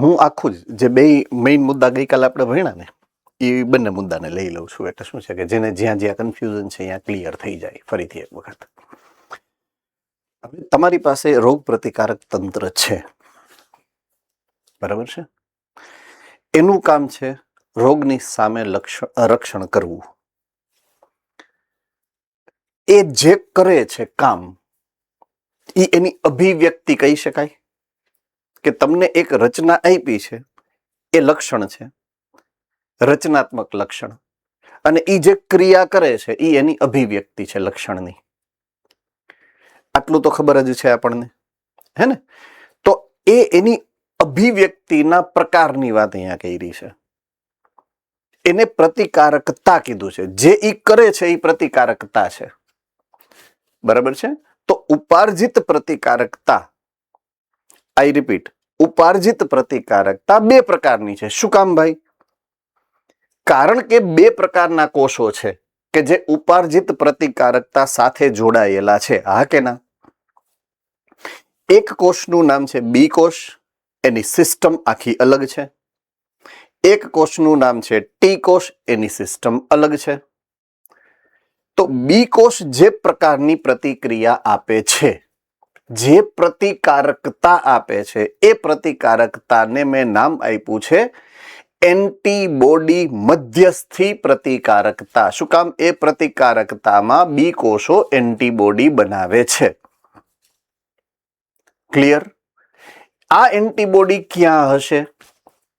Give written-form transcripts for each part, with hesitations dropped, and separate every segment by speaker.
Speaker 1: હું આખું જે બે મેઇન મુદ્દા ગઈકાલે આપણે ભણ્યા ને એ બંને મુદ્દાને લઈ લઉં છું. એટલે શું છે કે જેને જ્યાં જ્યાં કન્ફ્યુઝન છે ત્યાં ક્લિયર થઈ જાય ફરીથી એક વખત. હવે તમારી પાસે રોગ પ્રતિકારક તંત્ર છે, બરાબર છે. એનું કામ છે રોગની સામે રક્ષણ કરવું. એ જે કરે છે કામ એ એની અભિવ્યક્તિ કહી શકાય કે તમને એક રચના આપી છે, એ લક્ષણ છે, રચનાત્મક લક્ષણ, અને એ જે ક્રિયા કરે છે એ એની અભિવ્યક્તિ છે લક્ષણની. આટલું તો ખબર જ છે આપણને, હે ને? તો એ એની અભિવ્યક્તિના પ્રકારની વાત અહીંયા કરી છે. એને પ્રતિકારકતા કીધું છે. જે ઈ કરે છે એ પ્રતિકારકતા છે, બરાબર છે. તો ઉપાર્જિત પ્રતિકારકતા, આઈ રિપીટ, ઉપાર્જિત પ્રતિકારકતા બે પ્રકારની છે. શું કામ ભાઈ? કારણ કે બે પ્રકારના કોષો છે કે જે ઉપાર્જિત પ્રતિકારકતા સાથે જોડાયેલા છે. હા કે ના? એક કોષનું નામ છે બી કોષ, એની સિસ્ટમ આખી અલગ છે. એક કોષનું નામ છે ટી કોષ, એની સિસ્ટમ અલગ છે. તો બી કોષ જે પ્રકારની પ્રતિક્રિયા આપે છે, જે પ્રતિકારકતા આપે છે, એ પ્રતિકારકતાને મેં નામ આપ્યું છે એન્ટીબોડી મધ્યસ્થી પ્રતિકારકતા. શું કામ? એ પ્રતિકારકતામાં બી કોષો એન્ટીબોડી બનાવે છે. ક્લિયર? આ એન્ટીબોડી ક્યાં હશે?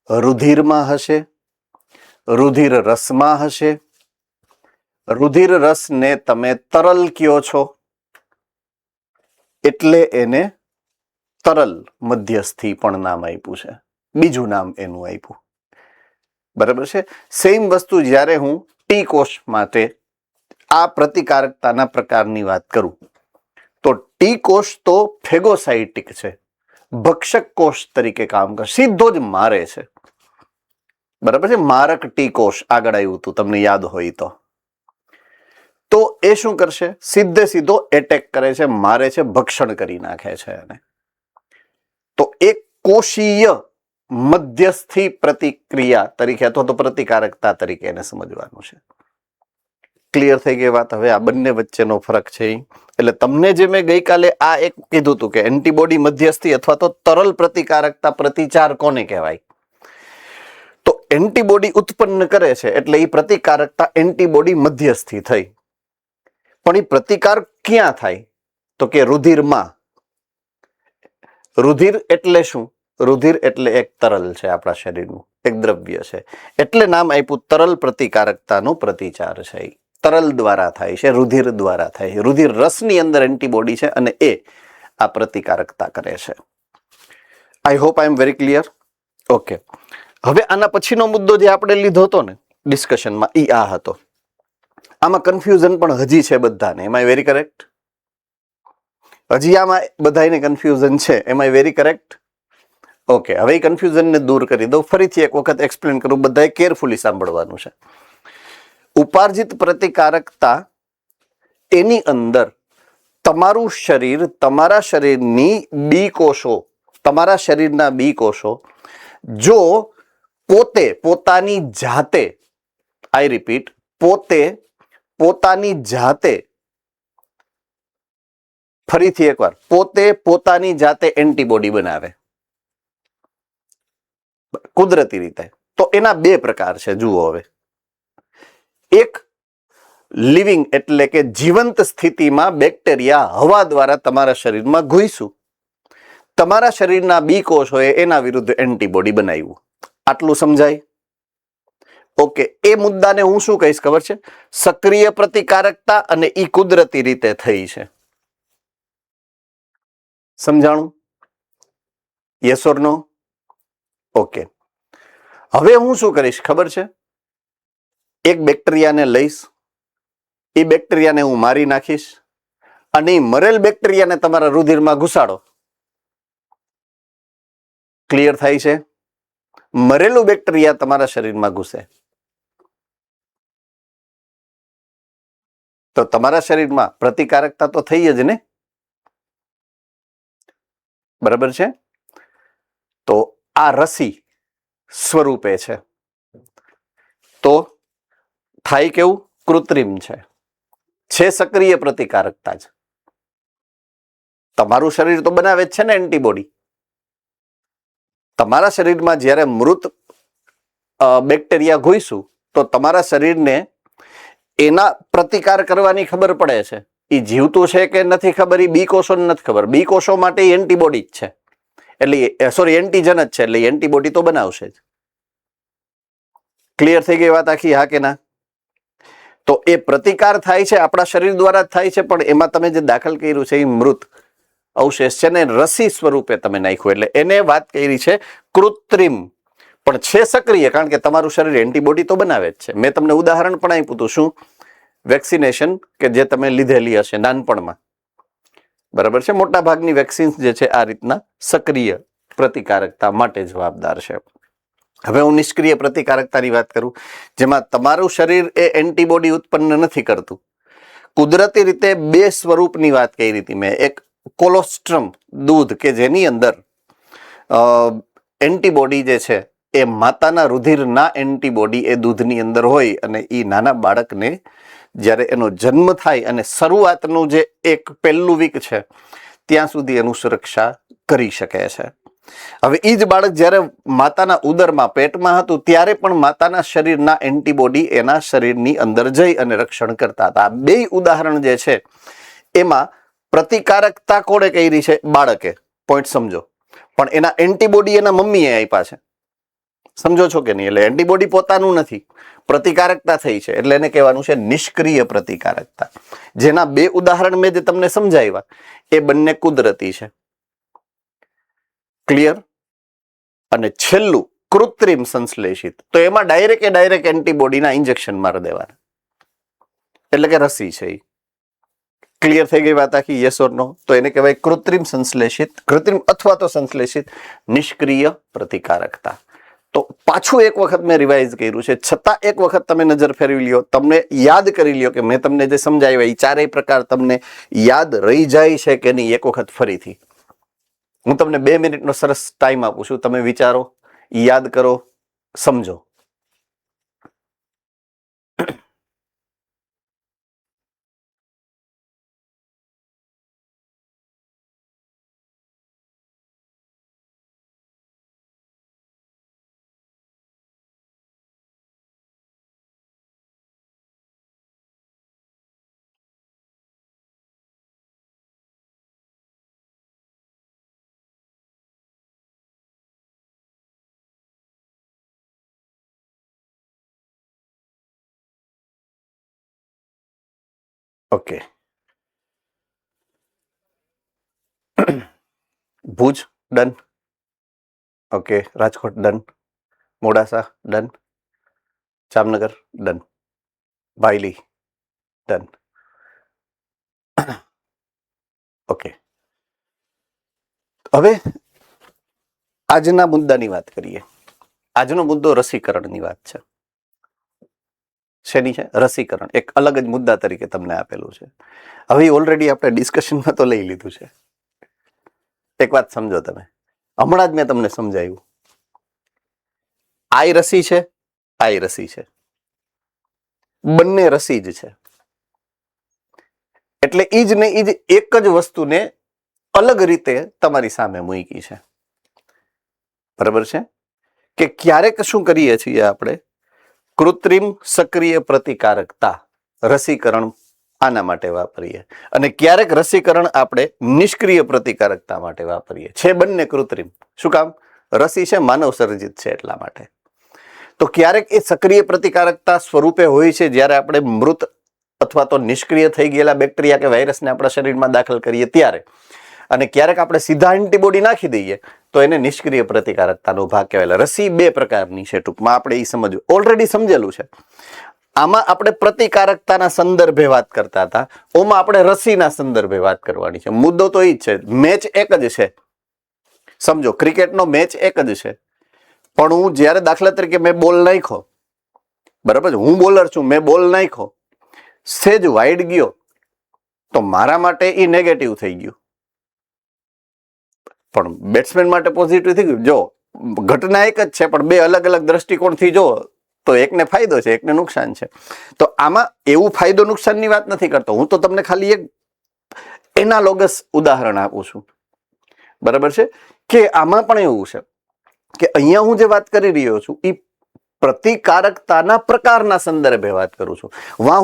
Speaker 1: રુધિરમાં હશે, રુધિર રસમાં હશે. રુધિર રસને તમે તરલ કયો છો એટલે એને તરલ મધ્યસ્થી પણ નામ આપ્યું છે, બીજું નામ એનું આપ્યું, બરાબર છે. સેમ વસ્તુ જ્યારે હું ટી કોષ માટે આ પ્રતિકારકતાના પ્રકારની વાત કરું તો ટી કોષ તો ફેગોસાઇટિક છે, ભક્ષક કોષ તરીકે કામ કરે, સીધો જ મારે છે, બરાબર છે. મારક ટી કોષ આગળ આવ્યું હતું, તમને યાદ હોય તો એ શું કરશે? સીધે સીધો એટેક કરે છે, મારે છે, ભક્ષણ કરી નાખે છે એને. તો એક કોષીય મધ્યસ્થી પ્રતિક્રિયા તરીકે અથવા તો પ્રતિકારકતા તરીકે એને સમજવાનું છે. ક્લિયર થઈ ગઈ વાત? હવે આ બંને વચ્ચેનો ફરક છે. એટલે તમને જે મેં ગઈકાલે આ એક કીધું હતું કે એન્ટીબોડી મધ્યસ્થી અથવા તો તરલ પ્રતિકારકતા, પ્રતિચાર કોને કહેવાય? તો એન્ટીબોડી ઉત્પન્ન કરે છે એટલે એ પ્રતિકારકતા એન્ટીબોડી મધ્યસ્થી થઈ. પણ એ પ્રતિકાર ક્યાં થાય? તો કે રુધિરમાં. રુધિર એટલે શું? રુધિર એટલે એક તરલ છે, આપણા શરીરનું એક દ્રવ્ય છે, એટલે નામ આપ્યું તરલ પ્રતિકારકતાનો પ્રતિચાર છે. તરલ દ્વારા થાય છે, રુધિર દ્વારા થાય છે. રુધિર રસની અંદર એન્ટીબોડી છે અને એ આ પ્રતિકારકતા કરે છે. I hope I am very clear. Okay. હવે આના પછીનો મુદ્દો જે આપણે લીધો હતો ને ડિસ્કશનમાં, ઈ આ હતો. આમાં કન્ફ્યુઝન પણ હજી છે બધાને. એમ આઈ વેરી કરેક્ટ? હજી આમાં બધાને કન્ફ્યુઝન છે. એમ આઈ વેરી કરેક્ટ? ઓકે. હવે એ કન્ફ્યુઝનને દૂર કરી દઉં. ફરીથી એક વખત એક્સપ્લેન કરું, બધાએ કેરફુલી સાંભળવાનું છે. ઉપાર્જિત પ્રતિકારકતા, એની અંદર તમારું શરીર, તમારા શરીરની બી કોષો, તમારા શરીરના બી કોષો જો પોતે પોતાની જાતે, આઈ રિપીટ, પોતાની જાતે, ફરીથી એકવાર, પોતાની જાતે એન્ટીબોડી બનાવે કુદરતી રીતે, તો એના બે પ્રકાર છે. જુઓ હવે, એક લિવિંગ એટલે કે જીવંત સ્થિતિમાં બેક્ટેરિયા હવા દ્વારા તમારા શરીરમાં ઘૂસ્યું, તમારા શરીરના બી કોષોએ એના વિરુદ્ધ એન્ટીબોડી બનાવ્યું. આટલું સમજાય? ઓકે. એ મુદ્દાને હું શું કહીશ ખબર છે? સક્રિય પ્રતિકારકતા, અને ઈ કુદરતી રીતે થઈ છે. સમજાણું? Yes or no? ઓકે. હવે હું શું કરીશ ખબર છે? એક બેક્ટેરિયાને લઈશ, એ બેક્ટેરિયાને હું મારી નાખીશ, અને એ મરેલ બેક્ટેરિયાને તમારા રુધિરમાં ઘુસાડો. ક્લિયર થાય છે? મરેલું બેક્ટેરિયા તમારા શરીરમાં ઘૂસે તો તમારા શરીરમાં પ્રતિકારકતા તો થઈ જ ને, બરાબર છે? તો આ રસી સ્વરૂપે છે તો થાય કેવું? કૃત્રિમ છે સક્રિય પ્રતિકારકતા જ. તમારું શરીર તો બનાવે જ છે ને એન્ટીબોડી. તમારા શરીરમાં જ્યારે મૃત બેક્ટેરિયા ઘૂઈશું તો તમારા શરીરને એના પ્રતિકાર કરવાની ખબર પડે છે. એ જીવતું છે કે નથી ખબર, એ બી કોષોને નથી ખબર. બી કોષો માટે એન્ટીબોડી જ છે, એટલે સોરી એન્ટીજન જ છે, એટલે એન્ટીબોડી તો બનાવશે જ. ક્લિયર થઈ ગઈ વાત આખી? હા કે ના? તો એ પ્રતિકાર થાય છે આપણા શરીર દ્વારા જ થાય છે, પણ એમાં તમે જે દાખલ કર્યું છે એ મૃત અવશેષ છે ને રસી સ્વરૂપે તમે નાખ્યું, એટલે એને વાત કરી છે કૃત્રિમ, પણ છે સક્રિય, કારણ કે તમારું શરીર એન્ટીબોડી તો બનાવે જ છે. મેં તમને ઉદાહરણ પણ આપ્યું હતું, શું? વેક્સિનેશન કે જે તમે લીધેલી હશે નાનપણમાં, બરાબર છે. મોટા ભાગની વેક્સિન્સ જે છે આ રીતના સક્રિય પ્રતિકારકતા માટે જવાબદાર છે. હવે હું નિષ્ક્રિય પ્રતિકારકતાની વાત કરું, જેમાં તમારું શરીર એ એન્ટીબોડી ઉત્પન્ન નથી કરતું. કુદરતી રીતે બે સ્વરૂપની વાત કરી હતી મેં. એક કોલોસ્ટ્રમ દૂધ કે જેની અંદર એન્ટીબોડી જે છે એ માતાના રુધિરના એન્ટીબોડી એ દૂધની અંદર હોય, અને એ નાના બાળકને જ્યારે એનો જન્મ થાય અને શરૂઆતનું જે એક પહેલું વીક છે ત્યાં સુધી એનું સુરક્ષા કરી શકે છે. હવે એ જ બાળક જ્યારે માતાના ઉદરમાં પેટમાં હતું ત્યારે પણ માતાના શરીરના એન્ટીબોડી એના શરીરની અંદર જઈ અને રક્ષણ કરતા હતા. આ બે ઉદાહરણ જે છે એમાં પ્રતિકારકતા કોણે કરી છે? બાળકે. પોઈન્ટ સમજો. પણ એના એન્ટીબોડી એના મમ્મીએ આપ્યા છે. સમજો છો કે નહીં? એટલે એન્ટીબોડી પોતાનું નથી, પ્રતિકારકતા થઈ છે, એટલે એને કહેવાનું છે નિષ્ક્રિય પ્રતિકારકતા. જેના બે ઉદાહરણ મેં જે તમને સમજાવ્યા એ બંને કુદરતી છે. ક્લિયર? અને છેલ્લું કૃત્રિમ સંશ્લેષિત, તો એમાં ડાયરેક્ટ એન્ટીબોડીના ઇન્જેક્શન મારી દેવાના, એટલે કે રસી છે. ક્લિયર થઈ ગઈ વાત આખી? યસ ઓર નો? તો એને કહેવાય કૃત્રિમ સંશ્લેષિત, કૃત્રિમ અથવા તો સંશ્લેષિત નિષ્ક્રિય પ્રતિકારકતા. તો પાછું એક વખત મેં રિવાઇઝ કર્યું છે, છતાં એક વખત તમે નજર ફેરવી લ્યો, તમને યાદ કરી લ્યો કે મેં તમને જે સમજાવ્યા એ ચારેય પ્રકાર તમને યાદ રહી જાય છે કે નહીં. એક વખત ફરીથી હું તમને 2 મિનિટનો સરસ ટાઈમ આપું છું, તમે વિચારો, યાદ કરો, સમજો. Okay, Bhuj done. Okay, Rajkot done, Modasa done, Jamnagar done, બાયલી ડન. ઓકે, હવે આજના મુદ્દાની વાત કરીએ. આજનો મુદ્દો રસીકરણની વાત છે. શેની છે? રસીકરણ. એક અલગ જ મુદ્દા તરીકે તમને આપેલું છે. હવે ઓલરેડી આપણે ડિસ્કશનમાં તો લઈ લીધું છે. એક વાત સમજો તમે, હમણાં જ મેં તમને સમજાવ્યું. આઈ રસી છે, આઈ રસી છે, બંને રસી જ છે. એટલે ઈ જ ને ઈ જ એક જ વસ્તુને અલગ રીતે તમારી સામે મૂકી છે. બરાબર છે? કે ક્યારેક શું કરીએ છીએ આપણે, કૃત્રિમ સક્રિય પ્રતિકારકતા રસીકરણ આના માટે વાપરીએ, અને ક્યારેક રસીકરણ આપણે નિષ્ક્રિય પ્રતિકારકતા માટે વાપરીએ. છે બંને કૃત્રિમ. શું કામ? રસી છે માનવ સર્જિત છે એટલા માટે. તો ક્યારેક એ સક્રિય પ્રતિકારકતા સ્વરૂપે હોય છે જ્યારે આપણે મૃત અથવા તો નિષ્ક્રિય થઈ ગયેલા બેક્ટેરિયા કે વાયરસને આપણા શરીરમાં દાખલ કરીએ ત્યારે, અને ક્યારેક આપણે સીધા એન્ટીબોડી નાખી દઈએ તો એને નિષ્ક્રિય પ્રતિકારકતાનો ભાગ કહેવાય. રસી બે પ્રકારની છે, ટૂંકમાં આપણે એ સમજવું, ઓલરેડી સમજેલું છે. આમાં આપણે પ્રતિકારકતાના સંદર્ભે વાત કરતા હતા, ઓમાં આપણે રસીના સંદર્ભે વાત કરવાની છે. મુદ્દો તો એ જ છે, મેચ એક જ છે. સમજો, ક્રિકેટનો મેચ એક જ છે, પણ હું જ્યારે દાખલા તરીકે મેં બોલ નાખ્યો, બરાબર છે, હું બોલર છું, મેં બોલ નાખ્યો, સેજ વાઇડ ગયો તો મારા માટે એ નેગેટિવ થઈ ગયું, પણ બેટ્સમેન માટે પોઝિટિવ થઈ ગયું. જો ઘટના એક જ છે, પણ બે અલગ અલગ દ્રષ્ટિકોણથી જો તો એકને ફાયદો છે, એકને નુકસાન છે. તો આમાં એવું ફાયદો નુકસાનની વાત નથી કરતો હું, તો તમને ખાલી એક એનાલોગસ ઉદાહરણ આપું છું. બરાબર છે કે આમાં પણ એવું છે કે અહીંયા હું જે વાત કરી રહ્યો છું એ પ્રતિકારકતાના પ્રકારના સંદર્ભે વાત કરું છું,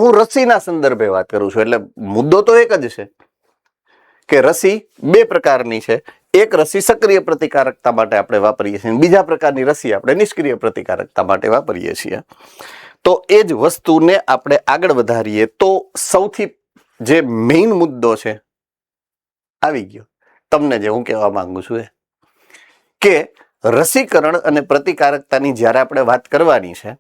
Speaker 1: હું રસીના સંદર્ભે વાત કરું છું. એટલે મુદ્દો તો એક જ છે કે રસી બે પ્રકારની છે. એક રસી સક્રિય પ્રતિકારકતા માટે આપણે વાપરીએ છીએ, બીજા પ્રકારની રસી આપણે નિષ્ક્રિય પ્રતિકારકતા માટે વાપરીએ છીએ. તો એ જ વસ્તુને આપણે આગળ વધારીએ તો સૌથી જે મેઇન મુદ્દો છે આવી ગયો તમને, જે હું કહેવા માંગુ છું એ કે રસીકરણ અને પ્રતિકારકતાની જ્યારે આપણે વાત કરવાની છે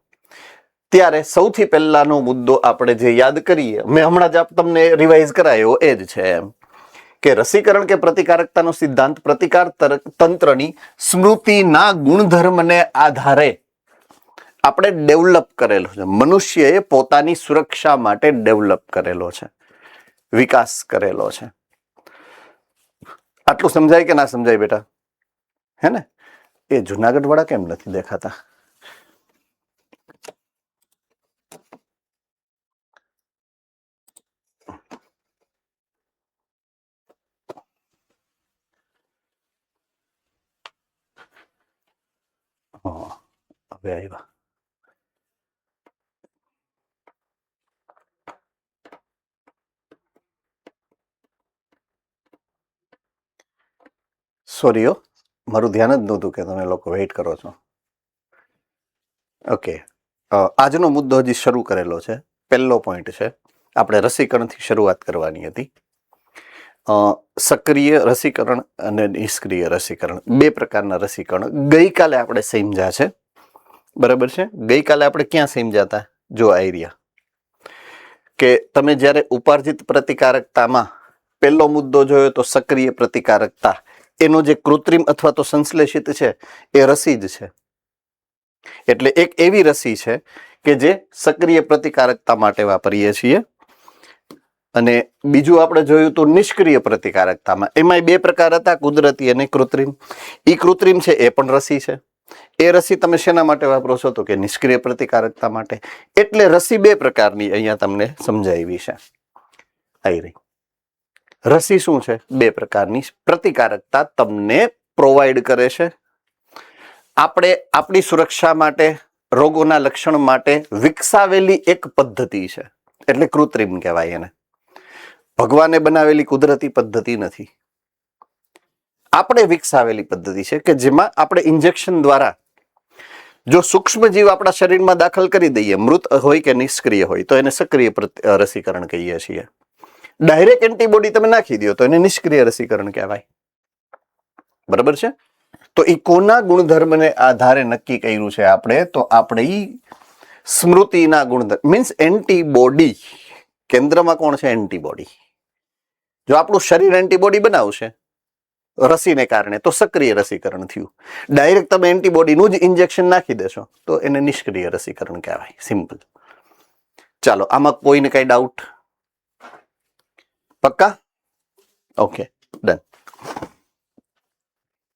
Speaker 1: ત્યારે સૌથી પહેલાનો મુદ્દો આપણે જે યાદ કરીએ, મેં હમણાં જ તમને રિવાઇઝ કરાયો એ જ છે એમ કે રસીકરણ કે પ્રતિકારકતાનો સિદ્ધાંત પ્રતિકાર તંત્રની સ્મૃતિના ગુણધર્મને આધારે આપણે ડેવલપ કરેલો છે. મનુષ્યએ પોતાની સુરક્ષા માટે ડેવલપ કરેલો છે, વિકાસ કરેલો છે. આટલું સમજાય કે ના સમજાય બેટા? હે ને? એ જુનાગઢ વાળા કેમ નથી દેખાતા? હવે આવ્યા. સોરી હો, મારું ધ્યાન જ નહોતું કે તમે લોકો વેઇટ કરો છો. ઓકે, આજનો મુદ્દો હજી શરૂ કરેલો છે. પહેલો પોઈન્ટ છે, આપણે રસીકરણથી શરૂઆત કરવાની હતી. સક્રિય રસીકરણ અને નિષ્ક્રિય રસીકરણ, બે પ્રકારના રસીકરણ ગઈકાલે આપણે સમજ્યા છે. બરાબર છે? ગઈકાલે આપણે ક્યાં સમજ્યા હતા? જો આઈડિયા કે તમે જ્યારે ઉપાર્જિત પ્રતિકારકતામાં પહેલો મુદ્દો જોયો તો સક્રિય પ્રતિકારકતા, એનો જે કૃત્રિમ અથવા તો સંશ્લેષિત છે એ રસી જ છે. એટલે એક એવી રસી છે કે જે સક્રિય પ્રતિકારકતા માટે વાપરીએ છીએ. અને બીજું આપણે જોયું તો નિષ્ક્રિય પ્રતિકારકતામાં, એમાં બે પ્રકાર હતા, કુદરતી અને કૃત્રિમ. એ કૃત્રિમ છે એ પણ રસી છે. એ રસી તમે શેના માટે વાપરો છો? તો કે નિષ્ક્રિય પ્રતિકારકતા માટે. એટલે રસી બે પ્રકારની અહીંયા તમને સમજાવી છે. આવી રહી રસી શું છે? બે પ્રકારની પ્રતિકારકતા તમને પ્રોવાઈડ કરે છે. આપણે આપણી સુરક્ષા માટે, રોગોના લક્ષણ માટે વિકસાવેલી એક પદ્ધતિ છે, એટલે કૃત્રિમ કહેવાય એને. ભગવાને બનાવેલી કુદરતી પદ્ધતિ નથી, આપણે વિકસાવેલી પદ્ધતિ છે કે જેમાં આપણે ઇન્જેક્શન દ્વારા જો સૂક્ષ્મ જીવ આપણા શરીરમાં દાખલ કરી દઈએ, મૃત હોય કે નિષ્ક્રિય હોય, તો એને સક્રિય રસીકરણ કહીએ છીએ. ડાયરેક્ટ એન્ટીબોડી તમે નાખી દો તો એને નિષ્ક્રિય રસીકરણ કહેવાય. બરાબર છે? તો એ કોના ગુણધર્મને આધારે નક્કી કર્યું છે આપણે? તો આપણે સ્મૃતિના ગુણધર્મ, મીન્સ એન્ટીબોડી. કેન્દ્રમાં કોણ છે? એન્ટીબોડી. જો આપણું શરીર એન્ટીબોડી બનાવશે રસીને કારણે તો સક્રિય રસીકરણ થયું. ડાયરેક્ટ તમે એન્ટીબોડીનું જ ઇન્જેક્શન નાખી દેશો તો એને નિષ્ક્રિય રસીકરણ કહેવાય. સિમ્પલ. ચાલો, આમાં કોઈને કઈ ડાઉટ? પક્કા? Okay, done.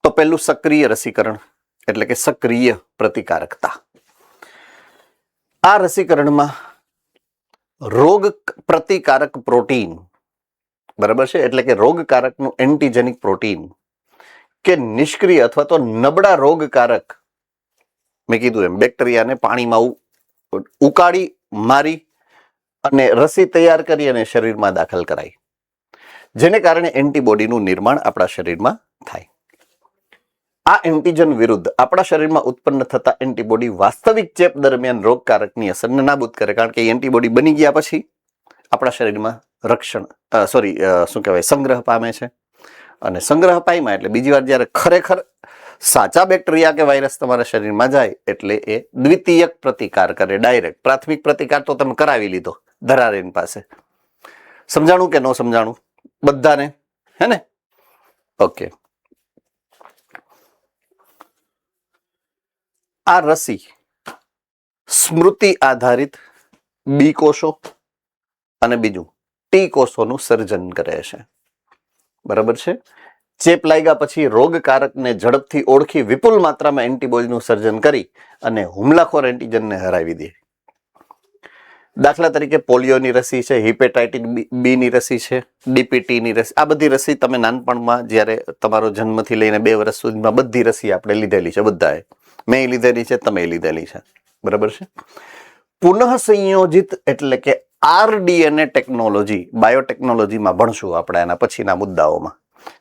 Speaker 1: તો પહેલું સક્રિય રસીકરણ એટલે કે સક્રિય પ્રતિકારકતા. આ રસીકરણમાં રોગ પ્રતિકારક પ્રોટીન, બરાબર છે, એટલે કે રોગકારકનું એન્ટીજેનિક પ્રોટીન કે નિષ્ક્રિય અથવા તો નબળા રોગકારક, મેં કીધું એમ બેક્ટેરિયાને પાણીમાં ઉકાળી મારી અને રસી તૈયાર કરી અને શરીરમાં દાખલ કરાય, જેને કારણે એન્ટીબોડીનું નિર્માણ આપણા શરીરમાં થાય. આ એન્ટીજન વિરુદ્ધ આપણા શરીરમાં ઉત્પન્ન થતા એન્ટીબોડી વાસ્તવિક ચેપ દરમિયાન રોગકારકની અસરને નાબૂદ કરે, કારણ કે એન્ટીબોડી બની ગયા પછી આપણા શરીરમાં શું કહેવાય, સંગ્રહ પામે છે. અને સંગ્રહ પામ્યા એટલે બીજી વાર જ્યારે ખરેખર સાચા બેક્ટેરિયા કે વાયરસ તમારા શરીરમાં જાય એટલે એ દ્વિતીયક પ્રતિકાર કરે. ડાયરેક્ટ પ્રાથમિક પ્રતિકાર તો તમે કરાવી લીધો ધરારેન પાસે. સમજાણું કે ન સમજાણું બધાને? હે ને? ઓકે. આ રસી સ્મૃતિ આધારિત બી કોષો અને બીજું ટી કોષોનું સર્જન કરે છે. બરાબર છે? ચેપ લાગ્યા પછી રોગકારકને ઝડપથી ઓળખી વિપુલ માત્રામાં એન્ટીબોડીનું સર્જન કરી અને હુમલાખોર એન્ટીજનને હરાવી દે. દાખલા તરીકે પોલિયોની રસી છે, હિપેટાઇટિસ બી ની રસી છે, ડીપીટી ની રસી. આ બધી રસી તમે નાનપણમાં જ્યારે તમારો જન્મથી લઈને 2 વર્ષ સુધીમાં બધી રસી આપણે લીધેલી છે. બધાએ મેં લીધેલી છે, તમે લીધેલી છે, બરાબર છે. પુનઃ સંયોજિત એટલે કે આરડીએનએ ટેકનોલોજી બાયોટેકનોલોજીમાં ભણશું આપણે આના પછીના મુદ્દાઓમાં.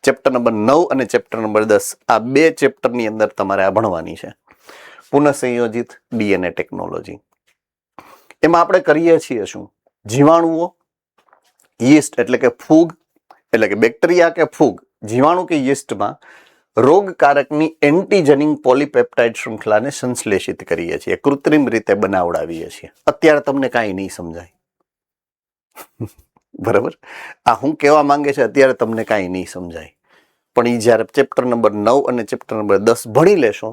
Speaker 1: ચેપ્ટર નંબર 9 અને ચેપ્ટર નંબર 10 આ 2 ચેપ્ટરની અંદર તમારે આ ભણવાની છે. પુનઃ સંયોજિત ડીએનએ ટેકનોલોજી. એમાં આપણે કરીએ છીએ શું? જીવાણુઓ, યીસ્ટ એટલે કે ફૂગ એટલે કે બેક્ટેરિયા કે ફૂગ, જીવાણુ કે યીસ્ટમાં રોગકારકની એન્ટીજનિંગ પોલીપેપ્ટાઇડ શૃંખલાને સંશ્લેષિત કરીએ છીએ, કૃત્રિમ રીતે બનાવડાવીએ છીએ. અત્યારે તમને કાંઈ નહીં સમજાય, બરાબર? આ હું કહેવા માંગે છે અત્યારે તમને કાંઈ નહીં સમજાય, પણ એ જ્યારે ચેપ્ટર નંબર 9 અને ચેપ્ટર નંબર 10 ભણી લેશો,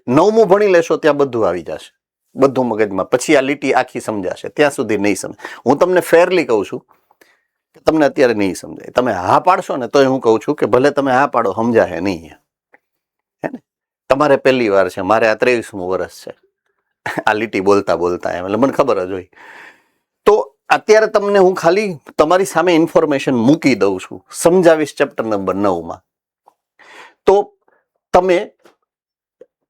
Speaker 1: 9મું ભણી લેશો, ત્યાં બધું આવી જશે, બધું મગજમાં. પછી આ લીટી આખી સમજાશે, ત્યાં સુધી નહીં સમજાય. હું તમને ફેરલી કહું છું કે તમને અત્યારે નહીં સમજાય. તમે હા પાડશો ને તોય હું કહું છું કે ભલે તમે હા પાડો, સમજાશે નહીં. હે ને? તમારે પહેલી વાર છે, મારે આ 23મું વર્ષ છે આ લીટી બોલતા બોલતા, એમ એટલે મને ખબર જ હોય. તો અત્યારે તમને હું ખાલી તમારી સામે ઇન્ફોર્મેશન મૂકી દઉં છું, સમજાવીશ ચેપ્ટર નંબર 9માં. તો તમે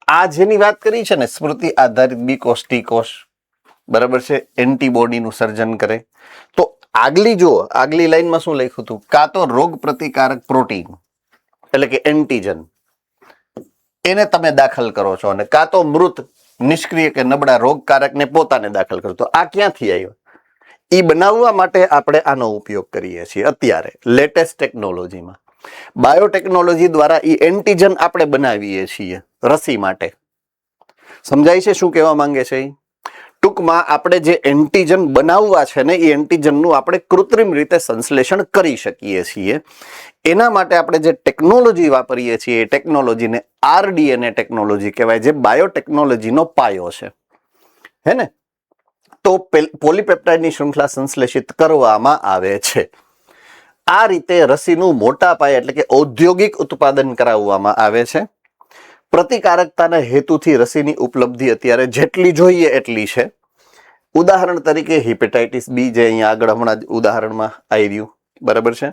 Speaker 1: આ જેની વાત કરી છે ને, સ્મૃતિ આધારિત બી કોષ ટી કોષ, બરાબર છે, એન્ટીબોડીનું સર્જન કરે. તો આગલી લાઈનમાં શું લખ્યું હતું? કાં તો રોગ પ્રતિકારક પ્રોટીન એટલે કે એન્ટીજન એને તમે દાખલ કરો છો, અને કાં તો મૃત નિષ્ક્રિય કે નબળા રોગકારકને પોતાને દાખલ કરો. તો આ ક્યાંથી આવ્યો? એ બનાવવા માટે આપણે આનો ઉપયોગ કરીએ છીએ અત્યારે લેટેસ્ટ ટેકનોલોજીમાં. બાયોટેકનોલોજી દ્વારા એ એન્ટીજન આપણે બનાવીએ છીએ રસી માટે. સમજાય છે શું કહેવા માંગે છે? ટૂંકમાં આપણે જે એન્ટીજન બનાવવા છે ને, એ એન્ટીજનનું આપણે કૃત્રિમ રીતે સંશ્લેષણ કરી શકીએ છીએ. એના માટે આપણે જે ટેકનોલોજી વાપરીએ છીએ એ ટેકનોલોજીને આરડીએનએ ટેકનોલોજી કહેવાય, જે બાયોટેકનોલોજીનો પાયો છે. હે ને? તો પોલીપેપ્ટાઇડની શૃંખલા સંશ્લેષિત કરવામાં આવે છે. આ રીતે રસીનું મોટા પાયે એટલે કે ઔદ્યોગિક ઉત્પાદન કરાવવામાં આવે છે. પ્રતિકારકતાના હેતુથી રસીની ઉપલબ્ધિ અત્યારે જેટલી જોઈએ એટલી છે. ઉદાહરણ તરીકે હિપેટાઇટિસ બી, જે અહીંયા આગળ હમણાં જ ઉદાહરણમાં આવી રહ્યું, બરાબર છે,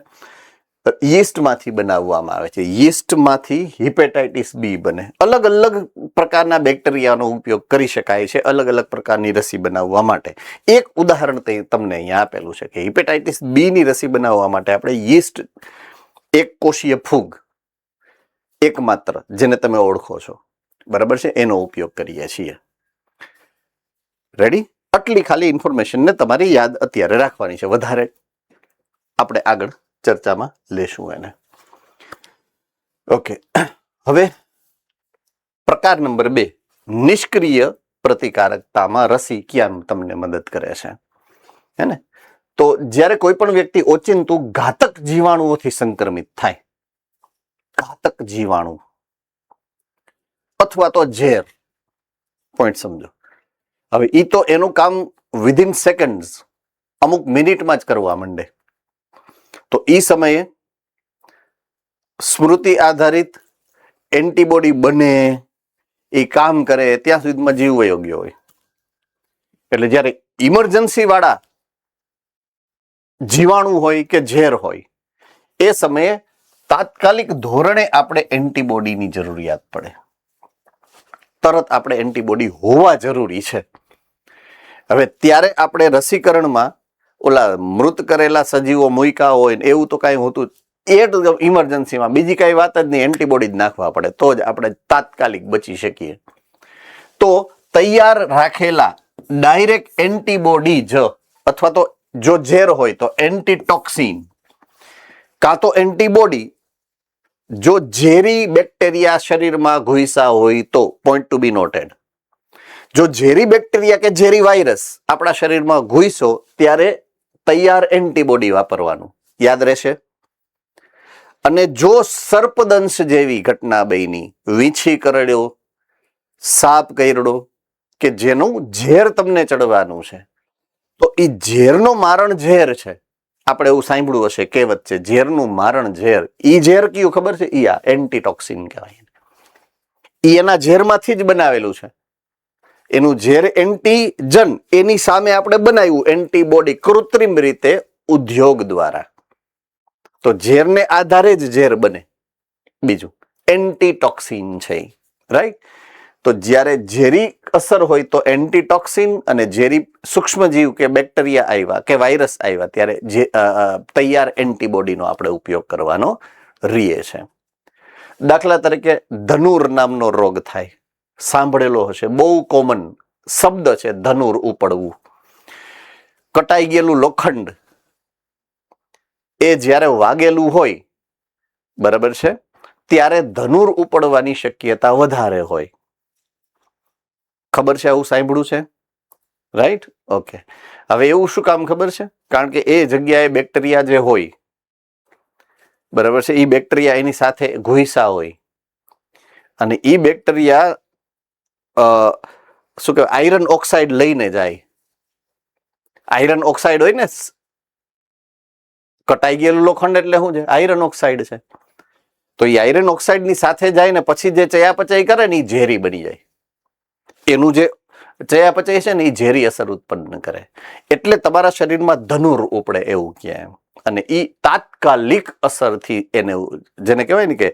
Speaker 1: યીસ્ટમાંથી બનાવવામાં આવે છે. યીસ્ટમાંથી હિપેટાઇટિસ બી બને. અલગ અલગ પ્રકારના બેક્ટેરિયાનો ઉપયોગ કરી શકાય છે અલગ અલગ પ્રકારની રસી બનાવવા માટે. એક ઉદાહરણ તમને અહીંયા આપેલું છે કે હિપેટાઇટિસ બી ની રસી બનાવવા માટે આપણે યીસ્ટ, એક કોષીય ફૂગ એકમાત્ર, જેને તમે ઓળખો છો, બરાબર છે, એનો ઉપયોગ કરીએ છીએ. રેડી? આટલી ખાલી ઇન્ફોર્મેશનને તમારી યાદ અત્યારે રાખવાની છે, વધારે આપણે આગળ ચર્ચામાં લેશું એને. ઓકે, હવે પ્રકાર નંબર 2, નિષ્ક્રિય પ્રતિકારકતામાં રસી ક્યાં તમને મદદ કરે છે? હે ને? તો જ્યારે કોઈ પણ વ્યક્તિ ઓચિંતું ઘાતક જીવાણુઓથી સંક્રમિત થાય, ઘાતક જીવાણુ અથવા તો ઝેર, પોઈન્ટ સમજો. હવે ઈ તો એનું કામ વિધિન સેકન્ડ્સ, અમુક મિનિટમાં જ કરવા માંડે. તો ઈ સમયે સ્મૃતિ આધારિત એન્ટીબોડી બને, એ કામ કરે, ત્યાં સુધીમાં જીવ વયો ગયો હોય. એટલે જ્યારે ઇમરજન્સી વાળા જીવાણુ હોય કે ઝેર હોય, એ સમયે તાત્કાલિક ધોરણે આપણે એન્ટીબોડીની જરૂરિયાત પડે. તરત આપણે એન્ટીબોડી હોવા જરૂરી છે. હવે ત્યારે આપણે રસીકરણમાં ઓલા મૃત કરેલા સજીવો મૂક્યા હોય ને એવું તો કાંઈ હોતું, એ ઇમરજન્સીમાં બીજી કાંઈ વાત જ નહીં, એન્ટીબોડી જ નાખવા પડે તો જ આપણે તાત્કાલિક બચી શકીએ. તો તૈયાર રાખેલા ડાયરેક્ટ એન્ટીબોડી જ, અથવા તો જો ઝેર હોય તો એન્ટીટોક્સિન, કાં તો એન્ટીબોડી જો ઝેરી બેક્ટેરિયા શરીરમાં ઘૂસ્યા હોય તો, પોઈન્ટ ટુ બી નોટેડ, જો ઝેરી બેક્ટેરિયા કે ઝેરી વાયરસ આપણા શરીરમાં ઘૂસ્યો ત્યારે તૈયાર એન્ટીબોડી વાપરવાનું, યાદ રહેશે. અને જો સર્પદંશ જેવી ઘટના બની, વીંછી કરડ્યો, સાપ કરડ્યો, કે જેનું ઝેર તમને ચડવાનું છે, તો એ ઝેરનો મારણ ઝેર છે, આપણે એવું સાંભળ્યું હશે કહેવત છે, ઝેરનું મારણ ઝેર. ઈ ઝેર કયું ખબર છે? ઈ આ એન્ટીટોક્સિન કહેવાય. ઈ એના ઝેરમાંથી જ બનાવેલું છે. એનું ઝેર એન્ટીજન, એની સામે આપણે બનાવ્યું એન્ટીબોડી કૃત્રિમ રીતે ઉદ્યોગ દ્વારા. તો ઝેરને આધારે જ ઝેર બને. બીજું એન્ટીટોક્સિન છે, રાઈટ? તો જ્યારે ઝેરી અસર હોય તો એન્ટીટોક્સિન, અને ઝેરી સૂક્ષ્મજીવ કે બેક્ટેરિયા આવ્યા કે વાયરસ આવ્યા ત્યારે જે તૈયાર એન્ટીબોડીનો આપણે ઉપયોગ કરવાનો રીએ છે. દાખલા તરીકે ધનુર નામનો રોગ થાય, સાંભળેલો હશે, બહુ કોમન શબ્દ છે ધનુર ઉપડવું. કટાઈ ગયેલું લોખંડ એ જ્યારે વાગેલું હોય, બરાબર છે, ત્યારે ધનુર ઉપડવાની શક્યતા વધારે હોય. ખબર છે? આવું સાંભળ્યું છે, રાઈટ? ઓકે. હવે એવું શું કામ ખબર છે? કારણ કે એ જગ્યાએ બેક્ટેરિયા જે હોય, બરાબર છે, એ બેક્ટેરિયા એની સાથે ઘૂસ્યા હોય, અને એ બેક્ટેરિયા શું કહેવાય, આયરન ઓક્સાઇડ લઈને જાય. આયરન ઓક્સાઇડ હોય ને, કટાઈ ગયેલું લોખંડ એટલે શું છે? આયરન ઓક્સાઇડ છે. તો એ આયરન ઓક્સાઇડ ની સાથે જાય ને પછી જે ચયાપચય કરે ને એ ઝેરી બની જાય. એનું જે ચયાપચય છે ને એ ઝેરી અસર ઉત્પન્ન કરે. એટલે તમારા શરીરમાં ધનુર ઉપડે એવું કહે. અને એ તાત્કાલિક અસરથી એને, જેને કહેવાય ને કે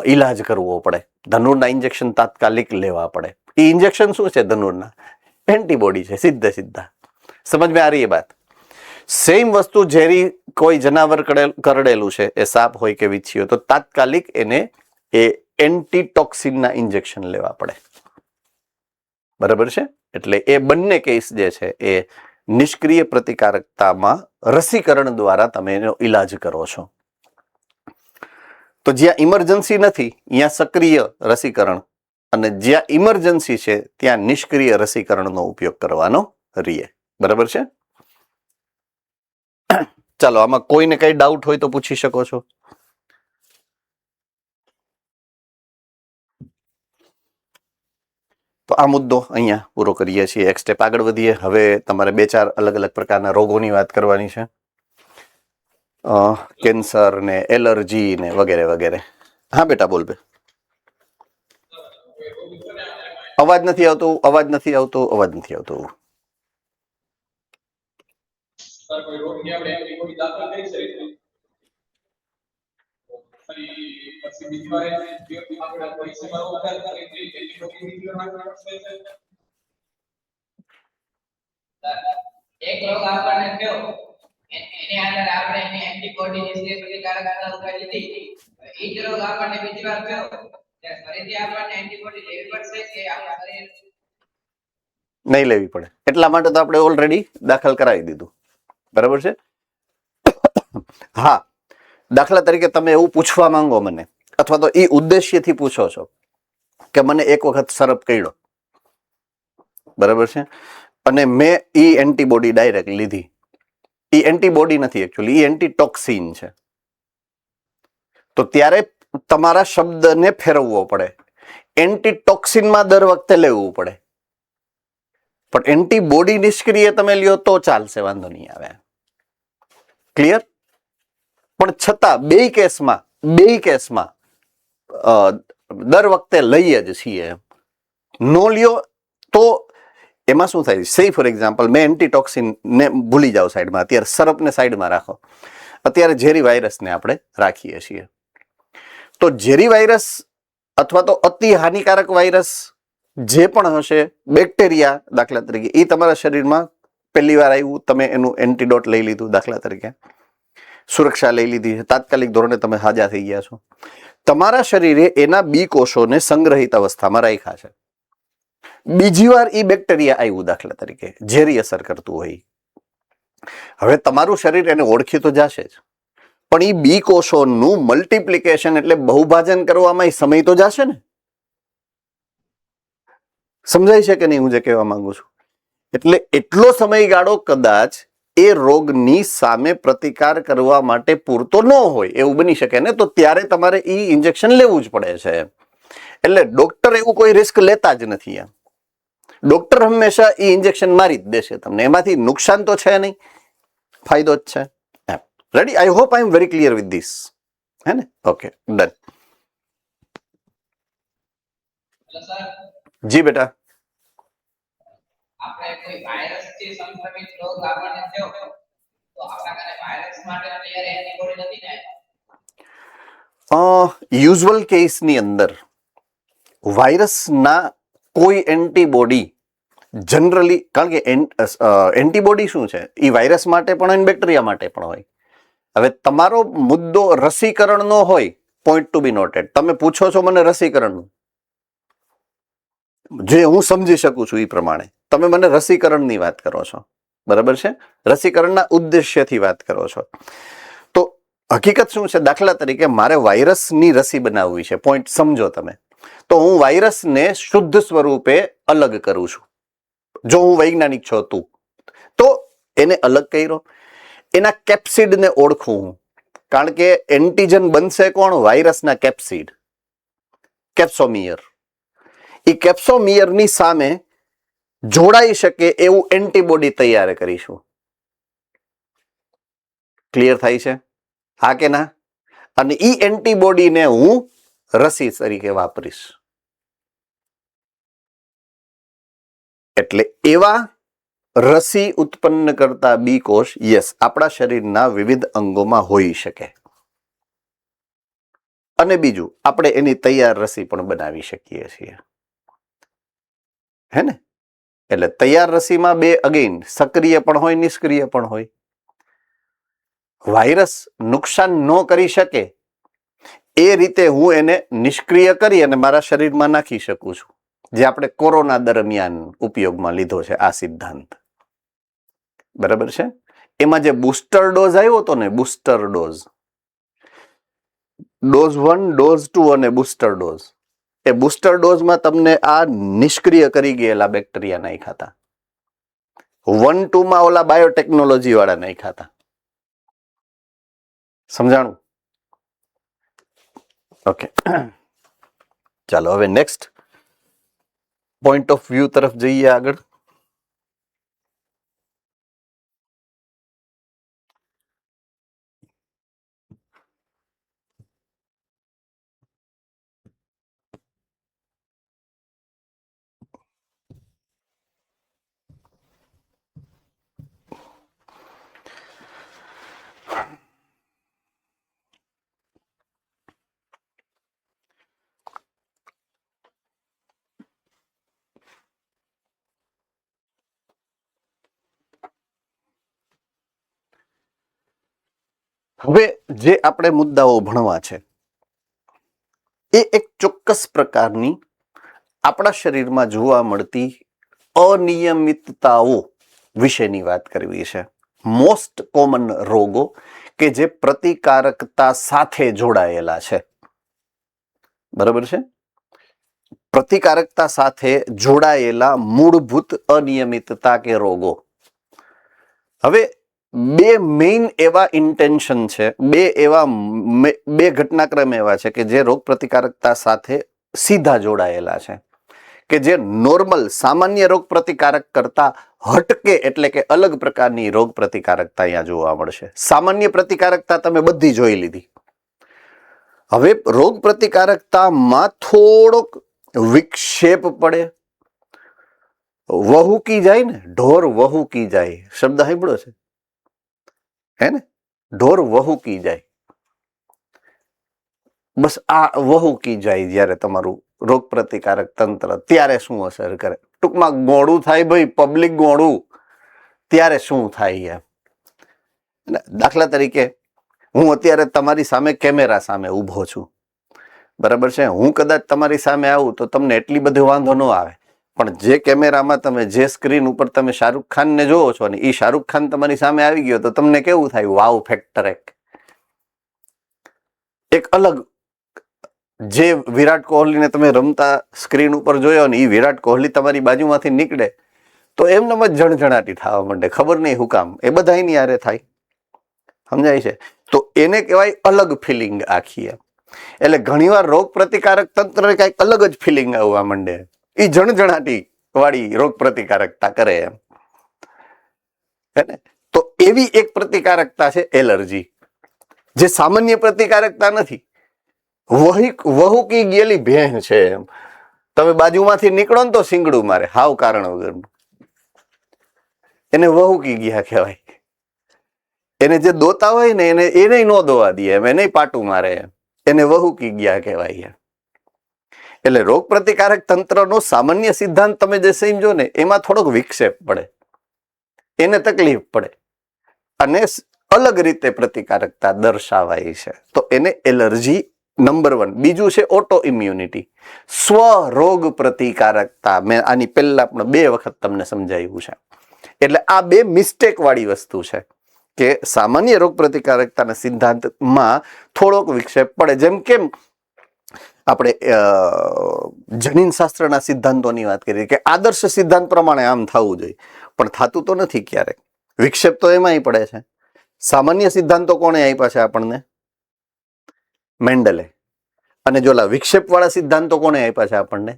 Speaker 1: ઈલાજ કરવો પડે. ધનુરના ઇન્જેક્શન તાત્કાલિક લેવા પડે. એ ઇન્જેક્શન શું છે? ધનુરના એન્ટીબોડી છે, સીધે સીધા. સમજ में आ रही है बात? સેમ વસ્તુ ઝેરી કોઈ જનાવર કરડેલું છે, એ સાપ હોય કે વીછી હોય, તો તાત્કાલિક એને એ એન્ટીટોક્સિનના ઇન્જેક્શન લેવા પડે. બરાબર છે? એટલે એ બંને કેસ જે છે એ નિષ્ક્રિય પ્રતિકારકતામાં રસીકરણ દ્વારા તમે એનો ઈલાજ કરો છો. તો જ્યાં ઇમરજન્સી નથી ત્યાં સક્રિય રસીકરણ, અને જ્યાં ઇમરજન્સી છે ત્યાં નિષ્ક્રિય રસીકરણનો ઉપયોગ કરવાનો રીએ. બરાબર છે? ચાલો, આમાં કોઈને કઈ ડાઉટ હોય તો પૂછી શકો છો. તો આ મુદ્દો અહીંયા પૂરો કરીએ છીએ. એક સ્ટેપ આગળ વધીએ. હવે તમારે 2-4 અલગ અલગ પ્રકારના રોગોની વાત કરવાની છે. કેન્સર ને એલર્જી ને વગેરે વગેરે. હા બેટા, બોલ બે. અવાજ નથી આવતો, અવાજ નથી આવતો, અવાજ નથી આવતો.
Speaker 2: એક રોગ આપણને થયો, એની અંદર આપણે એની એન્ટીબોડી જે પ્રતિકારકતા ઉપાય લીધી, એ જ રોગ આપણને બીજી વાર થયો, ત્યારે ફરીથી આપણને એન્ટીબોડી લેવી પડશે કે આપણા શરીર
Speaker 1: નહીં લેવી પડે. એટલા માટે તો આપણે ઓલરેડી દાખલ કરાવી દીધું. બરાબર છે? હા, દાખલા તરીકે તમે એવું પૂછવા માંગો મને, અથવા તો એ ઉદ્દેશ્યથી પૂછો છો કે મને એક વખત સરપ કર્યો, બરાબર છે, અને મેં એ એન્ટીબોડી ડાયરેક્ટ લીધી. એ એન્ટીબોડી નથી, એકચ્યુઅલી એ એન્ટીટોક્સિન છે. તો ત્યારે તમારા શબ્દને ફેરવવો પડે. એન્ટીટોક્સિનમાં દર વખતે લેવું પડે, પણ એન્ટીબોડી નિષ્ક્રિય તમે લ્યો તો ચાલશે, વાંધો નહીં આવે. ક્લિયર? પણ છતાં બે કેસમાં દર વખતે લઈએ જ છીએ. નો લ્યો તો એમાં શું થાય? સે ફોર એક્ઝામ્પલ, મેં એન્ટીટોક્સિન ને ભૂલી જાઓ સાઈડમાં, અત્યારે સરપને સાઈડમાં રાખો, અત્યારે ઝેરી વાયરસને આપણે રાખીએ છીએ. તો ઝેરી વાયરસ અથવા તો અતિ હાનિકારક વાયરસ જે પણ હશે, બેક્ટેરિયા દાખલા તરીકે, એ તમારા શરીરમાં પહેલી વાર આવ્યું, તમે એનું એન્ટીડોટ લઈ લીધું, દાખલા તરીકે સુરક્ષા લઈ લીધી, તાત્કાલિક ધોરણે તમે હાજા થઈ ગયા છો. તમારા શરીરે એના બી કોષોને સંગ્રહિત અવસ્થામાં રાખ્યા છે. બીજી વાર એ બેક્ટેરિયા આવ્યું, દાખલા તરીકે ઝેરી અસર કરતું હોય. હવે તમારું શરીર એને ઓળખી તો જશે જ, પણ એ બી કોષોનું મલ્ટીપ્લિકેશન એટલે બહુભાજન કરવામાં સમય તો જશે ને. સમજાય છે કે નહીં હું જે કહેવા માંગુ છું? એટલે એટલો સમયગાળો કદાચ એ રોગની સામે પ્રતિકાર કરવા માટે પૂરતો ન હોય, એવું બની શકે ને. તો ત્યારે તમારે એ ઇન્જેક્શન લેવું જ પડે છે. એટલે ડોક્ટર એવું કોઈ રિસ્ક લેતા જ નથી. ડોક્ટર હંમેશા એ ઇન્જેક્શન મારી જ દેશે તમને. એમાંથી નુકસાન તો છે નહીં, ફાયદો જ છે. Ready? I hope I am very clear with this. હે ને? Okay, done.
Speaker 2: હેલો સર,
Speaker 1: જી બેટા.
Speaker 2: આપણે કોઈ વાયરસ થી સંક્રમિત રોગ આપણને થયો તો આપણા કારણે વાયરસ માટે અત્યારે એન્ટીબોડી નથી ને?
Speaker 1: યુઝ્યુઅલ કેસની અંદર વાયરસના કોઈ એન્ટીબોડી જનરલી, કારણ કે એન્ટીબોડી શું છે, એ વાયરસ માટે પણ અને બેક્ટેરિયા માટે પણ હોય. હવે તમારો મુદ્દો રસીકરણનો હોય, પોઈન્ટ ટુ બી નોટેડ. તમે પૂછો છો મને રસીકરણનું, જે હું સમજી શકું છું એ પ્રમાણે તમે મને રસીકરણની વાત કરો છો, બરાબર છે? રસીકરણના ઉદ્દેશ્યથી વાત કરો છો. તો હકીકત શું છે? દાખલા તરીકે મારે વાયરસની રસી બનાવવી છે, પોઈન્ટ સમજો તમે. તો હું વાયરસને શુદ્ધ સ્વરૂપે અલગ કરું છું. જો હું વૈજ્ઞાનિક છો તું, તો એને અલગ કર્યો, એના કેપ્સિડને ઓળખું હું, કારણ કે એન્ટીજન બનશે કોણ? વાયરસના કેપ્સિડ, કેપ્સોમિયર. એ કેપ્સોમિયરની સામે જોડાઈ શકે એવું એન્ટીબોડી તૈયાર કરીશું. ક્લિયર થાય છે? હા કે ના? અને ઈ એન્ટીબોડીને હું રસી તરીકે વાપરીશ. એટલે એવા રસી ઉત્પન્ન કરતા બી કોષ યસ આપણા શરીરના વિવિધ અંગોમાં હોઈ શકે. અને બીજું, આપણે એની તૈયાર રસી પણ બનાવી શકીએ છીએ. હે ને? એટલે તૈયાર રસીમાં બે અગેન સક્રિય પણ હોય, નિષ્ક્રિય પણ હોય. વાયરસ નુકસાન ન કરી શકે એ રીતે હું એને નિષ્ક્રિય કરી અને મારા શરીરમાં નાખી શકું છું, જે આપણે કોરોના દરમિયાન ઉપયોગમાં લીધો છે આ સિદ્ધાંત. બરાબર છે? એમાં જે બુસ્ટર ડોઝ આવ્યો હતો ને, બુસ્ટર ડોઝ, ડોઝ 1, ડોઝ 2 અને બુસ્ટર ડોઝ, એ બુસ્ટર ડોઝમાં તમને આ નિષ્ક્રિય કરી ગયેલા બેક્ટેરિયા નાખ્યા હતા. 1, 2 માં ઓલા બાયોટેકનોલોજી વાળા નાખ્યા હતા. સમજાણું? ઓકે, ચાલો હવે નેક્સ્ટ પોઈન્ટ ઓફ વ્યૂ તરફ જઈએ આગળ. હવે જે આપણે મુદ્દાઓ ભણવા છે એ એક ચોક્કસ પ્રકારની આપણા શરીરમાં જોવા મળતી અનિયમિતતાઓ વિશેની વાત કરવી છે. મોસ્ટ કોમન રોગો કે જે પ્રતિકારકતા સાથે જોડાયેલા છે. બરાબર છે? પ્રતિકારકતા સાથે જોડાયેલા મૂળભૂત અનિયમિતતા કે રોગો. હવે બે મેઇન એવા ઇન્ટેન્શન છે, બે ઘટનાક્રમ એવા છે કે જે રોગ પ્રતિકારકતા સાથે સીધા જોડાયેલા છે, કે જે નોર્મલ સામાન્ય રોગ પ્રતિકારક કરતા હટકે એટલે કે અલગ પ્રકારની રોગ પ્રતિકારકતા અહીંયા જોવા મળશે. સામાન્ય પ્રતિકારકતા તમે બધી જોઈ લીધી. હવે રોગ પ્રતિકારકતામાં થોડોક વિક્ષેપ પડે, વહુકી જાય ને, ઢોર વહુકી જાય, શબ્દ સાંભળ્યો છે? હે ને? ઢોર વહુકી જાય. બસ આ વહુકી જાય જ્યારે તમારું રોગ પ્રતિકારક તંત્ર, ત્યારે શું અસર કરે? ટૂંકમાં ગોળું થાય ભાઈ, પબ્લિક ગોળું, ત્યારે શું થાય એમ. દાખલા તરીકે હું અત્યારે તમારી સામે કેમેરા સામે ઊભો છું, બરાબર છે? હું કદાચ તમારી સામે આવું તો તમને એટલી બધી વાંધો ન આવે, પણ જે કેમેરામાં તમે જે સ્ક્રીન ઉપર તમે શાહરૂખ ખાનને જોવો છો ને એ શાહરૂખ ખાન તમારી સામે આવી ગયો તો તમને કેવું થાય? વાવ ફેક્ટર એક અલગ. જે વિરાટ કોહલીને તમે રમતા સ્ક્રીન ઉપર જોયો ને એ વિરાટ કોહલી તમારી બાજુમાંથી નીકળે તો એમને જ જણજણાટી થવા માંડે, ખબર નહીં હું કામ. એ બધા એની હારે થાય. સમજાય છે? તો એને કહેવાય અલગ ફિલિંગ આખી એમ. એટલે ઘણીવાર રોગ પ્રતિકારક તંત્રને કઈક અલગ જ ફિલિંગ આવવા માંડે, એ જણજણાટી વાળી રોગ પ્રતિકારકતા કરે એમ. હે ને? તો એવી એક પ્રતિકારકતા છે એલર્જી. જે સામાન્ય પ્રતિકારકતા નથી. વહુકી ગયેલી ભેંસ છે એમ. તમે બાજુમાંથી નીકળો ને તો શીંગડું મારે, હાવ કારણ વગરનું. એને વહુકી ગયા કહેવાય. એને જે દોતા હોય ને એને નો દોવા દે એમ, એને પાટું મારે એમ, એને વહુકી ગયા કહેવાય. એટલે રોગ પ્રતિકારક તંત્રનો સામાન્ય સિદ્ધાંત તમે જે સમજો ને એમાં થોડોક વિક્ષેપ પડે, એને તકલીફ પડે અને અલગ રીતે પ્રતિકારકતા દર્શાવાય છે, તો એને એલર્જી નંબર 1. બીજું છે ઓટો ઇમ્યુનિટી, સ્વ રોગ પ્રતિકારકતા. મેં આની પહેલા પણ 2 વખત તમને સમજાવ્યું છે. એટલે આ 2 મિસ્ટેક વાળી વસ્તુ છે કે સામાન્ય રોગ પ્રતિકારકતાના સિદ્ધાંતમાં થોડોક વિક્ષેપ પડે. જેમ કેમ આપણે જનીન શાસ્ત્રના સિદ્ધાંતોની વાત કરીએ કે આદર્શ સિદ્ધાંત પ્રમાણે આમ થવું જોઈએ, પણ થતું તો નથી ક્યારેક. વિક્ષેપ તો એમાંય પડે છે. સામાન્ય સિદ્ધાંતો કોણે આપ્યા છે આપણને? મેન્ડલે. અને જો વિક્ષેપ વાળા સિદ્ધાંતો કોણે આપ્યા છે આપણને?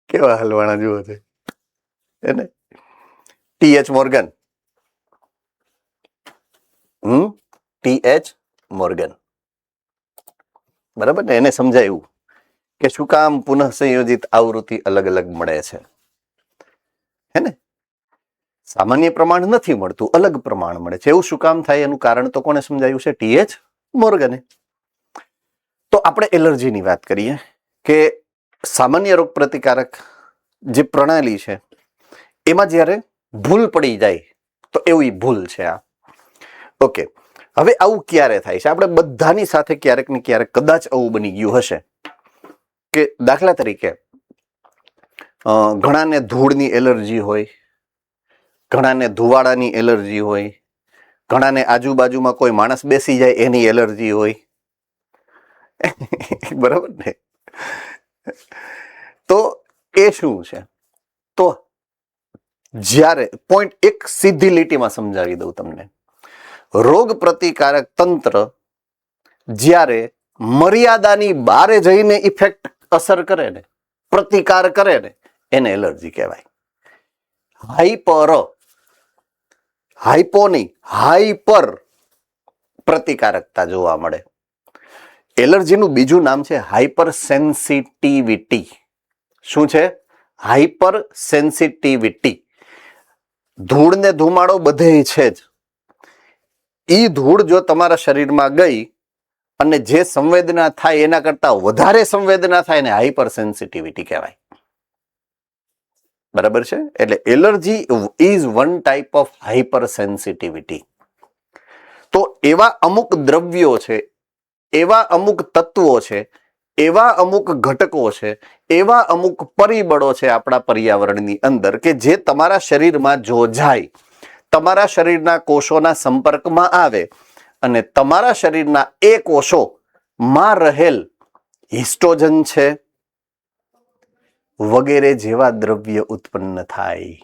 Speaker 1: કેવા હલવાણા જુઓ છે એને, ટી.એચ. મોર્ગન. ટી.એચ. મોર્ગન, બરાબર ને? એને સમજાયું કે શું કામ પુનઃ સંયોજિત આવૃત્તિ અલગ અલગ મળે છે, હે ને? સામાન્ય પ્રમાણ નથી મળતું, અલગ પ્રમાણ મળે છે. એવું શું કામ થાય એનું કારણ તો કોને સમજાયું છે? ટી.એચ. મોર્ગને. તો આપણે એલર્જીની વાત કરીએ કે સામાન્ય રોગ પ્રતિકારક જે પ્રણાલી છે એમાં જ્યારે ભૂલ પડી જાય તો એવી ભૂલ છે આ. ઓકે, હવે આવું ક્યારે થાય છે? આપણે બધાની સાથે ક્યારેક ને ક્યારેક કદાચ આવું બની ગયું હશે કે દાખલા તરીકે ઘણાને ધૂળની એલર્જી હોય, ઘણાને ધુવાડાની એલર્જી હોય, ઘણાને આજુબાજુમાં કોઈ માણસ બેસી જાય એની એલર્જી હોય. બરાબર ને? તો એ શું છે? તો જ્યારે પોઈન્ટ એક સીધી લીટીમાં સમજાવી દઉં તમને. રોગ પ્રતિકારક તંત્ર જ્યારે મર્યાદાની બારે જઈને ઇફેક્ટ અસર કરે ને, પ્રતિકાર કરે ને, એને એલર્જી કહેવાય. હાઈપર પ્રતિકારકતા જોવા મળે. એલર્જીનું બીજું નામ છે હાઈપર સેન્સિટિવિટી. શું છે? Hyper sensitivity. ધૂળ ને ધુમાડો બધે છે જ. ઈ ધૂળ જો તમારા શરીરમાં ગઈ અને જે સંવેદના થાય એના કરતા વધારે સંવેદના થાય ને હાઈપર સેન્સિટિવિટી કહેવાય. બરાબર છે? એટલે allergy is one type of hyper sensitivity. તો એવા અમુક દ્રવ્યો છે, એવા અમુક તત્વો છે, એવા અમુક ઘટકો છે, એવા અમુક પરિબળો છે આપણા પર્યાવરણની અંદર કે જે તમારા શરીરમાં જો જાય, તમારા શરીરના કોષોના સંપર્કમાં આવે અને તમારા શરીરના એ કોષોમાં રહેલ હિસ્ટોજન છે વગેરે જેવા દ્રવ્ય ઉત્પન્ન થાય.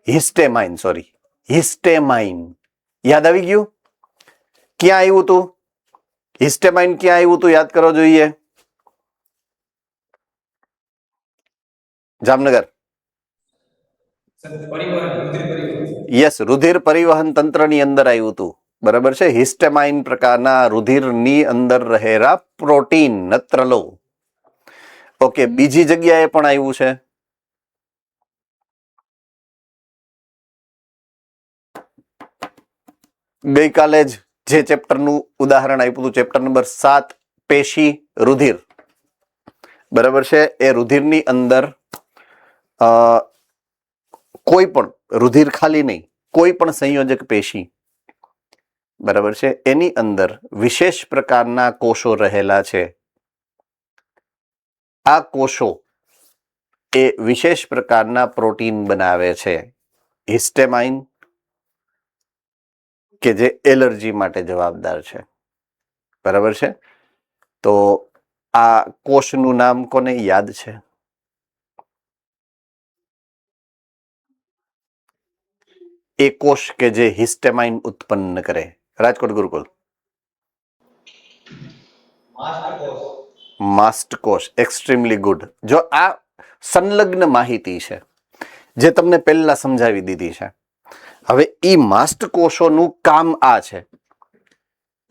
Speaker 1: હિસ્ટેમાઇન. યાદ આવી ગયું? ક્યાં આવ્યું હતું હિસ્ટેમાઇન? ક્યાં આવ્યું હતું? યાદ કરો જોઈએ. જામનગર. યસ, રુધિર પરિવહન તંત્રની અંદર આવ્યું હતું. બરાબર છે? હિસ્ટેમાઇન પ્રકારના રુધિરની અંદર રહેલા પ્રોટીન નત્રલો. ઓકે, બીજી જગ્યાએ પણ આવ્યું છે. ગઈકાલે જ જે ચેપ્ટરનું ઉદાહરણ આપ્યું હતું, ચેપ્ટર નંબર 7, પેશી રુધિર. બરાબર છે? એ રુધિરની અંદર કોઈ પણ રુધિર ખાલી નહીં, કોઈ પણ સંયોજક પેશી, બરાબર છે, એની અંદર વિશેષ પ્રકારના કોષો રહેલા છે. આ કોષો એ વિશેષ પ્રકારના પ્રોટીન બનાવે છે, હિસ્ટેમાઇન, કે જે એલર્જી માટે જવાબદાર છે. બરાબર છે? તો આ કોષનું નામ કોને યાદ છે? એ કોષ કે જે હિસ્ટેમાઇન ઉત્પન્ન કરે. રાજકોટ ગુરુકુલ. માસ્ટ કોષ. Extremely good. જો આ સંલગ્ન માહિતી છે, જે તમને પહેલા સમજાવી દીધી છે. હવે ઈ માસ્ટ કોષોનું કામ આ છે,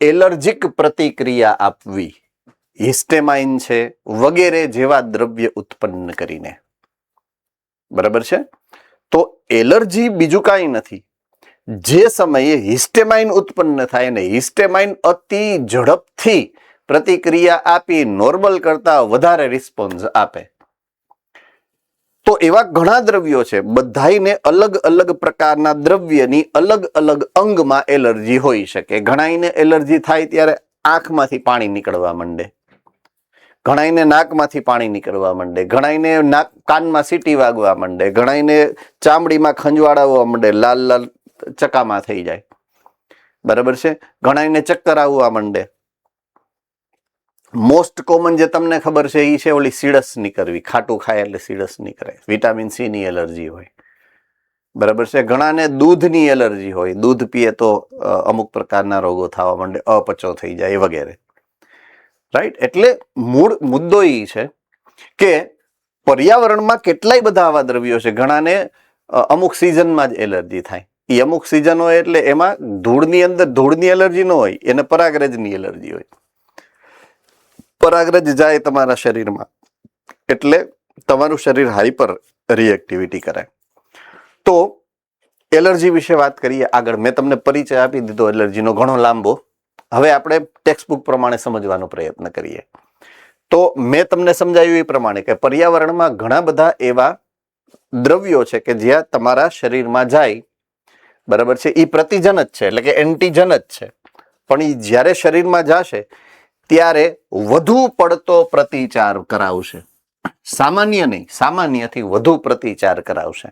Speaker 1: એલર્જીક પ્રતિક્રિયા આપવી, હિસ્ટેમાઇન છે વગેરે જેવા દ્રવ્ય ઉત્પન્ન કરીને. બરાબર છે? તો એલર્જી બીજું કાંઈ નથી. જે સમયે હિસ્ટેમાઇન ઉત્પન્ન થાય ને હિસ્ટેમાઇન અતિ ઝડપથી પ્રતિક્રિયા આપી નોર્મલ કરતા વધારે રિસ્પોન્સ આપે. તો એવા ઘણા દ્રવ્યો છે, બધાયને અલગ અલગ પ્રકારના દ્રવ્યની અલગ અલગ અંગમાં એલર્જી હોઈ શકે. ઘણાઈને એલર્જી થાય ત્યારે આંખમાંથી પાણી નીકળવા માંડે, ઘણાઈને નાકમાંથી પાણી નીકળવા માંડે, ઘણાઈને કાનમાં સીટી વાગવા માંડે, ઘણાઈને ચામડીમાં ખંજવાળાવવા માંડે, લાલ લાલ ચકામાં થઈ જાય. બરાબર છે? ઘણાઈને ચક્કર આવવા માંડે. મોસ્ટ કોમન જે તમને ખબર છે એ છે ઓલી સીડસ નીકળવી, ખાટું ખાય એટલે સીડસ નીકળે, વિટામિન સી ની એલર્જી હોય. બરાબર છે? ઘણાને દૂધની એલર્જી હોય, દૂધ પીએ તો અમુક પ્રકારના રોગો થવા માંડે, અપચો થઈ જાય વગેરે. રાઈટ? એટલે મૂળ મુદ્દો એ છે કે પર્યાવરણમાં કેટલાય બધા આવા દ્રવ્યો છે. ઘણાને અમુક સિઝનમાં જ એલર્જી થાય. એ અમુક સિઝન હોય એટલે એમાં ધૂળની અંદર ધૂળની એલર્જી ન હોય, એને પરાગરજની એલર્જી હોય. પરાગરજ જાય તમારા શરીરમાં એટલે તમારું શરીર હાઈપર રિએક્ટિવિટી કરે. તો એલર્જી વિશે વાત કરીએ આગળ. મેં તમને પરિચય આપી દીધો એલર્જીનો ઘણો લાંબો. હવે આપણે ટેક્સ્ટબુક પ્રમાણે સમજવાનો પ્રયત્ન કરીએ. તો મેં તમને સમજાવ્યું એ પ્રમાણે કે પર્યાવરણમાં ઘણા બધા એવા દ્રવ્યો છે કે જ્યાં તમારા શરીરમાં જાય, બરાબર છે, એ પ્રતિજન જ છે, એટલે કે એન્ટીજન જ છે, પણ એ જ્યારે શરીરમાં જશે ત્યારે વધુ પડતો પ્રતિચાર કરાવશે. સામાન્ય નહીં, સામાન્યથી વધુ પ્રતિચાર કરાવશે.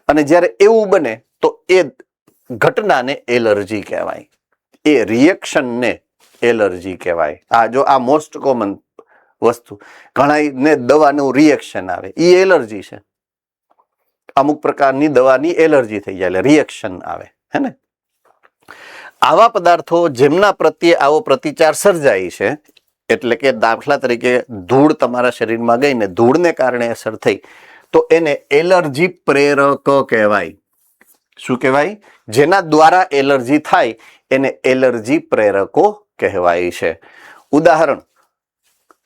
Speaker 1: અને જ્યારે એવું બને તો એ ઘટનાને એલર્જી કહેવાય, એ રિએક્શનને એલર્જી કહેવાય. આ મોસ્ટ કોમન વસ્તુ. ઘણાને દવાનું રિએક્શન આવે, એ એલર્જી છે. અમુક પ્રકારની દવાની એલર્જી થઈ જાય એટલે રિએક્શન આવે, હે ને? આવા પદાર્થો જેમના પ્રત્યે આવો પ્રતિચાર સર્જાય છે, એટલે કે દાખલા તરીકે ધૂળ તમારા શરીરમાં ગઈ ને ધૂળને કારણે અસર થઈ, તો એને એલર્જી પ્રેરક કહેવાય. શું કહેવાય? જેના દ્વારા એલર્જી થાય એને એલર્જી પ્રેરકો કહેવાય છે. ઉદાહરણ,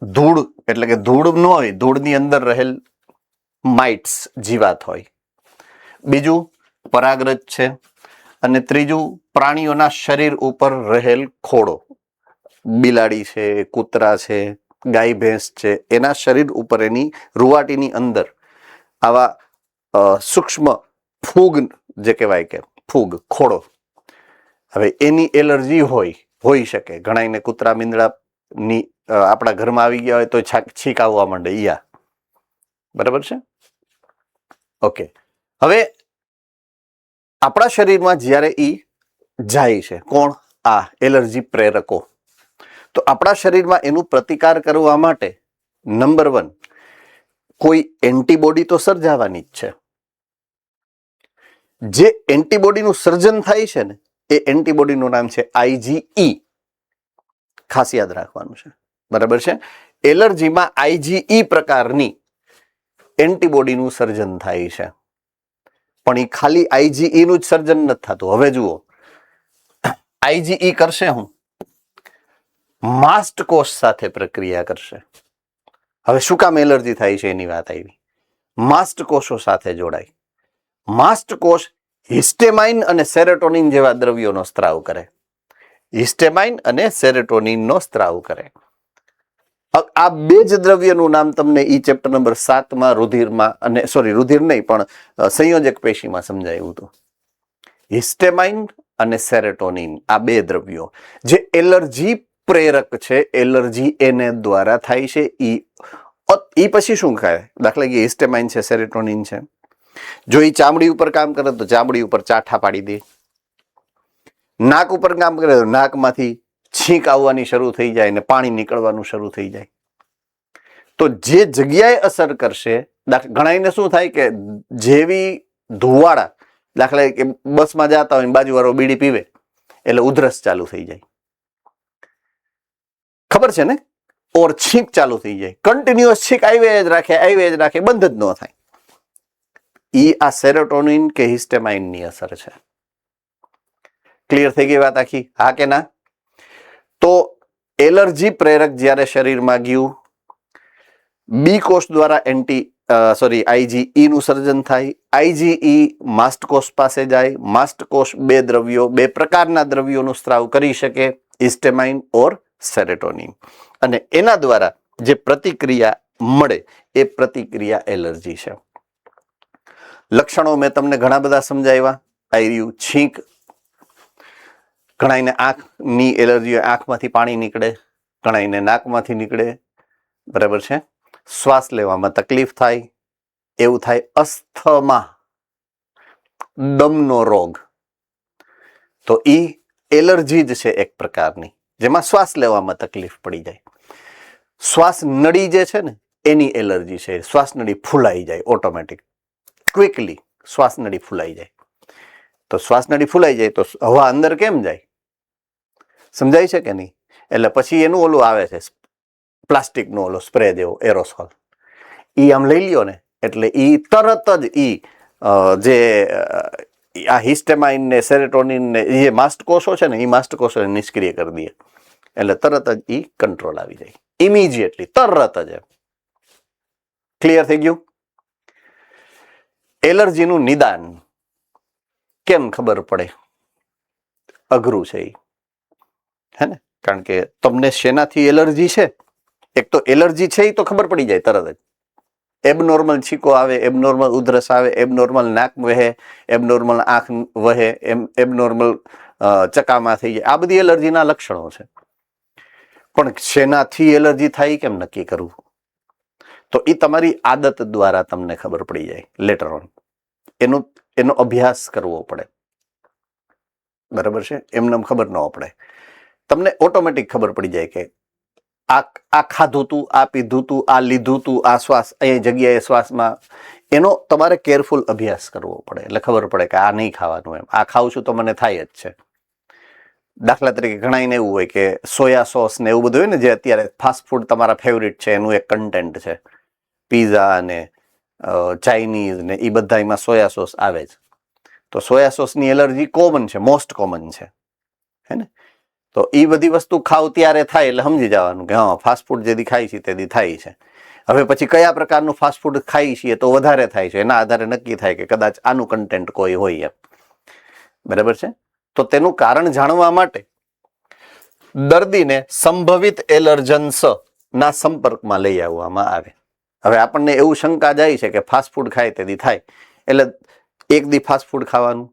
Speaker 1: ધૂળ એટલે કે ધૂળ ન હોય, ધૂળની અંદર રહેલ માઇટ્સ જીવાત હોય. બીજું પરાગરજ છે. અને ત્રીજું પ્રાણીઓના શરીર ઉપર રહેલ ખોડો, બિલાડી છે, કૂતરા છે, ગાય ભેંસ છે, એના શરીર ઉપર એની રૂવાટીની અંદર આવા સૂક્ષ્મ ફૂગ જે કહેવાય કે ફૂગ, ખોડો, હવે એની એલર્જી હોઈ શકે. ઘણાઈને કૂતરા મીંદડાની આપણા ઘરમાં આવી ગયા હોય તો છીંક આવવા માંડે, યા. બરાબર છે? ઓકે. હવે આપણા શરીરમાં જ્યારે ઈ જાય છે, કોણ? આ એલર્જી પ્રેરકો. તો આપણા શરીરમાં એનું પ્રતિકાર કરવા માટે નંબર 1 કોઈ એન્ટીબોડી તો સર્જાવાની જ છે. જે એન્ટીબોડીનું સર્જન થાય છે ને એ એન્ટીબોડીનું નામ છે IgE. ખાસ યાદ રાખવાનું છે. બરાબર છે? એલર્જીમાં IgE પ્રકારની એન્ટીબોડીનું સર્જન થાય છે, પણ એ ખાલી IgE નું જ સર્જન નથી થતું. હવે જુઓ, IgE કરશે હું માસ્ટ કોષ સાથે પ્રક્રિયા કરશે. હવે શું કામ એલર્જી થાય છે એની વાત આવી. માસ્ટ કોષો સાથે જોડાય. માસ્ટ કોષ હિસ્ટેમાઇન અને સેરોટોનિન જેવા દ્રવ્યોનો સ્ત્રાવ કરે. હિસ્ટેમાઇન અને સેરોટોનિનનો સ્ત્રાવ કરે. આ બે જ દ્રવ્યનું નામ તમને ઈ ચેપ્ટર નંબર 7માં રુધિરમાં અને રુધિર નહીં પણ સંયોજક પેશીમાં સમજાયું હતું. હિસ્ટેમાઇન અને સેરોટોનિન, આ બે દ્રવ્યો જે એલર્જી પ્રેરક છે, એલર્જી એને દ્વારા થાય છે. ઈ પછી શું થાય? દાખલા કે હિસ્ટેમાઇન છે, સેરોટોનિન છે, જો એ ચામડી ઉપર કામ કરે તો ચામડી ઉપર ચાઠા પાડી દે. નાક ઉપર કામ કરે તો નાકમાંથી છીંક આવવાની શરૂ થઈ જાય ને પાણી નીકળવાનું શરૂ થઈ જાય. તો જે જગ્યાએ અસર કરશે, ઘણાને શું થાય કે જેવી ધુવાળા, દાખલા કે બસમાં જતા હોય બાજુવાળો બીડી પીવે એટલે ઉધરસ ચાલુ થઈ જાય, ખબર છે ને? ઓર છીંક ચાલુ થઈ જાય, કન્ટિન્યુઅસ છીંક આવી જ રાખે, બંધ જ ન થાય. ઈ આ સેરોટોનિન કે હિસ્ટેમાઇનની અસર છે. ક્લિયર થઈ ગઈ વાત આખી? હા કે ના? તો એલર્જી પ્રેરક જ્યારે શરીરમાં ગયું, બી કોષ દ્વારા આઈજીઈ નું સર્જન થાય. આઈજીઈ માસ્ટકોષ પાસે જાય. માસ્ટકોષ બે પ્રકારના દ્રવ્યોનું સ્ત્રાવ કરી શકે, હિસ્ટેમાઇન ઓર સેરોટોનિન, અને એના દ્વારા જે પ્રતિક્રિયા મળે એ પ્રતિક્રિયા એલર્જી છે. લક્ષણો મેં તમને ઘણા બધા સમજાવ્યા. આઈ રહ્યું છીંક, ઘણાઈને આંખની એલર્જી, આંખમાંથી પાણી નીકળે, ઘણાઈને નાકમાંથી નીકળે, બરાબર છે. શ્વાસ લેવામાં તકલીફ થાય, એવું થાય. અસ્થમા, દમનો રોગ, તો ઈ એલર્જી જ છે એક પ્રકારની, જેમાં શ્વાસ લેવામાં તકલીફ પડી જાય. શ્વાસ નળી જે છે ને એની એલર્જી છે. શ્વાસ નળી ફૂલાઈ જાય ઓટોમેટિક, ક્વિકલી શ્વાસ નળી ફૂલાઈ જાય. તો શ્વાસ નળી ફૂલાઈ જાય તો હવા અંદર કેમ જાય? સમજાય છે કે નહીં? એટલે પછી એનું ઓલું આવે છે પ્લાસ્ટિકનો ઓલો સ્પ્રે જેવો એરોસોલ, ઈ આમ લઈ લ્યો ને એટલે ઈ તરત જ જે આ હિસ્ટેમાઇન ને સેરોટોનિન ને જે માસ્ટકોષો છે ને એ માસ્ટકોષોને નિષ્ક્રિય કરી દે, એટલે તરત જ ઈ કંટ્રોલ આવી જાય, ઇમિજિએટલી, તરત જ. ક્લિયર થઈ ગયું? એલર્જીનું નિદાન કેમ ખબર પડે? અઘરું છે ઈ, હે ને? કારણ કે તમને શેનાથી એલર્જી છે, એક તો એલર્જી છે એ તો ખબર પડી જાય તરત જ. એબનોર્મલ છીકો આવે, એબનોર્મલ ઉધરસ આવે, એબનોર્મલ નાક વહે, એબનોર્મલ આંખ વહે, એબનોર્મલ ચકામાં થઈ જાય. આ બધી એલર્જીના લક્ષણો છે. પણ શેનાથી એલર્જી થાય કેમ નક્કી કરવું? તો એ તમારી આદત દ્વારા તમને ખબર પડી જાય લેટર ઓન. એનો અભ્યાસ કરવો પડે, બરાબર છે? એમને ખબર ન પડે. તમને ઓટોમેટિક ખબર પડી જાય કે આ ખાધું તું, આ પીધું તું, આ લીધું તું, આ શ્વાસ એ જગ્યાએ શ્વાસમાં, એનો તમારે કેરફુલ અભ્યાસ કરવો પડે. એટલે ખબર પડે કે આ નહીં ખાવાનું, એમ આ ખાઉં છું તો મને થાય જ છે. દાખલા તરીકે ઘણાઈને એવું હોય કે સોયા સોસ ને એવું બધું હોય ને, જે અત્યારે ફાસ્ટ ફૂડ તમારા ફેવરિટ છે, એનું એક કન્ટેન્ટ છે. પીઝા ને ચાઇનીઝ ને એ બધામાં સોયા સોસ આવે જ. તો સોયા સોસની એલર્જી કોમન છે, મોસ્ટ કોમન છે, હે ને? તો એ બધી વસ્તુ ખાવ ત્યારે થાય એટલે સમજી જવાનું કે હા, ફાસ્ટ ફૂડ જેથી ખાય છે તેથી થાય છે. હવે પછી કયા પ્રકારનું ફાસ્ટ ફૂડ ખાઈ છીએ તો વધારે થાય છે, એના આધારે નક્કી થાય કે કદાચ આનું કન્ટેન્ટ કોઈ હોય એમ, બરાબર છે? તો તેનું કારણ જાણવા માટે દર્દીને સંભવિત એલર્જન્સ ના સંપર્કમાં લઈ આવવામાં આવે. હવે આપણને એવું શંકા જાય છે કે ફાસ્ટ ફૂડ ખાય તેથી થાય, એટલે એક દી ફાસ્ટ ફૂડ ખાવાનું,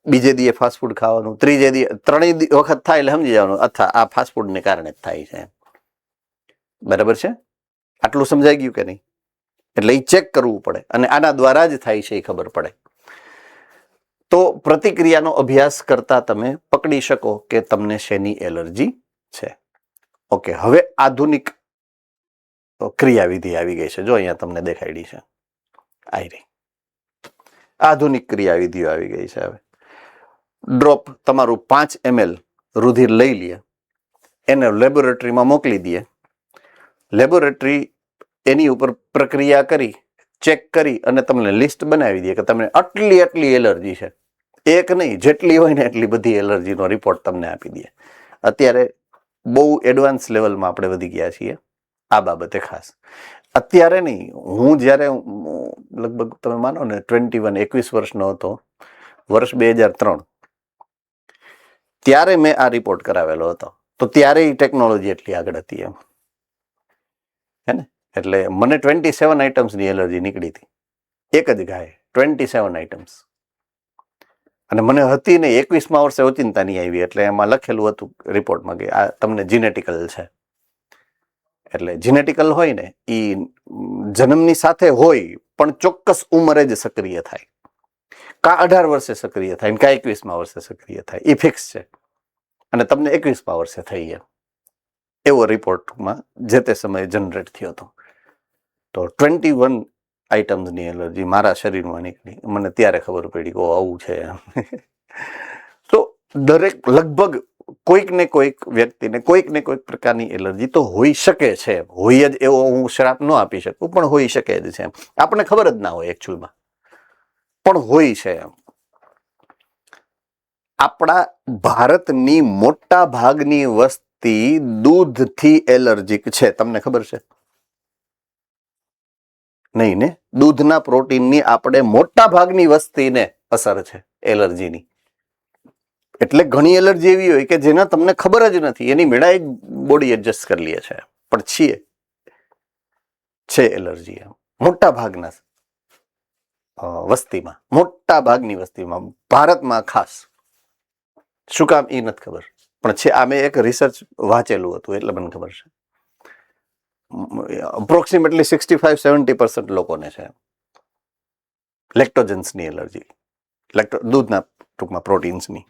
Speaker 1: બીજે દીએ ફાસ્ટ ફૂડ ખાવાનું, ત્રીજે દી, ત્રણેય વખત થાય એટલે સમજી જવાનું અથવા આ ફાસ્ટ ફૂડને કારણે જ થાય છે, બરાબર છે? આટલું સમજાઈ ગયું કે નહીં? એટલે એ ચેક કરવું પડે, અને આના દ્વારા જ થાય છે એ ખબર પડે. તો પ્રતિક્રિયાનો અભ્યાસ કરતા તમે પકડી શકો કે તમને શેની એલર્જી છે. ઓકે, હવે આધુનિક ક્રિયાવિધિ આવી ગઈ છે. જો અહીંયા તમને દેખાડી છે, આવી રહી આધુનિક ક્રિયાવિધિઓ આવી ગઈ છે. હવે ડ્રોપ તમારું 5 ml રુધિર લઈ લે, એને લેબોરેટરીમાં મોકલી દે. લેબોરેટરી એની ઉપર પ્રક્રિયા કરી, ચેક કરી અને તમને લિસ્ટ બનાવી દે કે તમને આટલી એલર્જી છે. એક નહીં, જેટલી હોય ને એટલી બધી એલર્જીનો રિપોર્ટ તમને આપી દે. અત્યારે બહુ એડવાન્સ લેવલમાં આપણે વધી ગયા છીએ આ બાબતે. ખાસ અત્યારે નહીં, હું જ્યારે લગભગ તમે માનો ને 21 વર્ષનો હતો, વર્ષ 2003, ત્યારે મેં આ રિપોર્ટ કરાવેલો હતો. તો ત્યારે ટેકનોલોજી એટલી આગળ હતી એમ, હે ને? એટલે મને 27 આઇટમ્સની એલર્જી નીકળી હતી એક જ ગાય, 27 આઇટમ્સ. અને મને હતી ને 21મા વર્ષે ઓચિંતા નહીં આવી, એટલે એમાં લખેલું હતું રિપોર્ટમાં કે આ તમને જીનેટિકલ છે. એટલે જીનેટિકલ હોય ને એ જન્મની સાથે હોય પણ ચોક્કસ ઉંમરે જ સક્રિય થાય. કા 18 વર્ષે સક્રિય થાય, કા 21મા વર્ષે સક્રિય થાય, એ ફિક્સ છે. અને તમને 21મા વર્ષે થઈ એમ, એવો રિપોર્ટમાં જે તે સમયે જનરેટ થયો હતો. તો 21 આઇટમ્સની એલર્જી મારા શરીરમાં નીકળી. મને ત્યારે ખબર પડી કે આવું છે એમ. તો દરેક લગભગ કોઈક ને કોઈક વ્યક્તિને કોઈક ને કોઈક પ્રકારની એલર્જી તો હોઈ શકે છે. હોય જ એવો હું શ્રાપ ન આપી શકું, પણ હોઈ શકે જ છે. આપણને ખબર જ ના હોય એકચ્યુઅલમાં. પણ હોય છે એમ. આપણા ભારતની મોટા ભાગની વસ્તી દૂધથી એલર્જીક છે, તમને ખબર છે? નહીં ને? દૂધના પ્રોટીનની આપણે મોટા ભાગની વસ્તીને અસર છે એલર્જીની. એટલે ઘણી એલર્જી એવી હોય કે જેના તમને ખબર જ નથી, એની મેળા એક બોડી એડજસ્ટ કરી લે છે, પણ છે એલર્જી એમ મોટા ભાગના વસ્તીમાં, મોટા ભાગની વસ્તીમાં, ભારતમાં ખાસ. શું કામ એ નથી ખબર, પણ છે. આ મેં એક રિસર્ચ વાંચેલું હતું એટલે મને ખબર છે. અપ્રોક્સિમેટલી 65-70% લોકોને છે લેક્ટોજન્સની એલર્જી, દૂધના ટૂંકમાં પ્રોટીન્સની.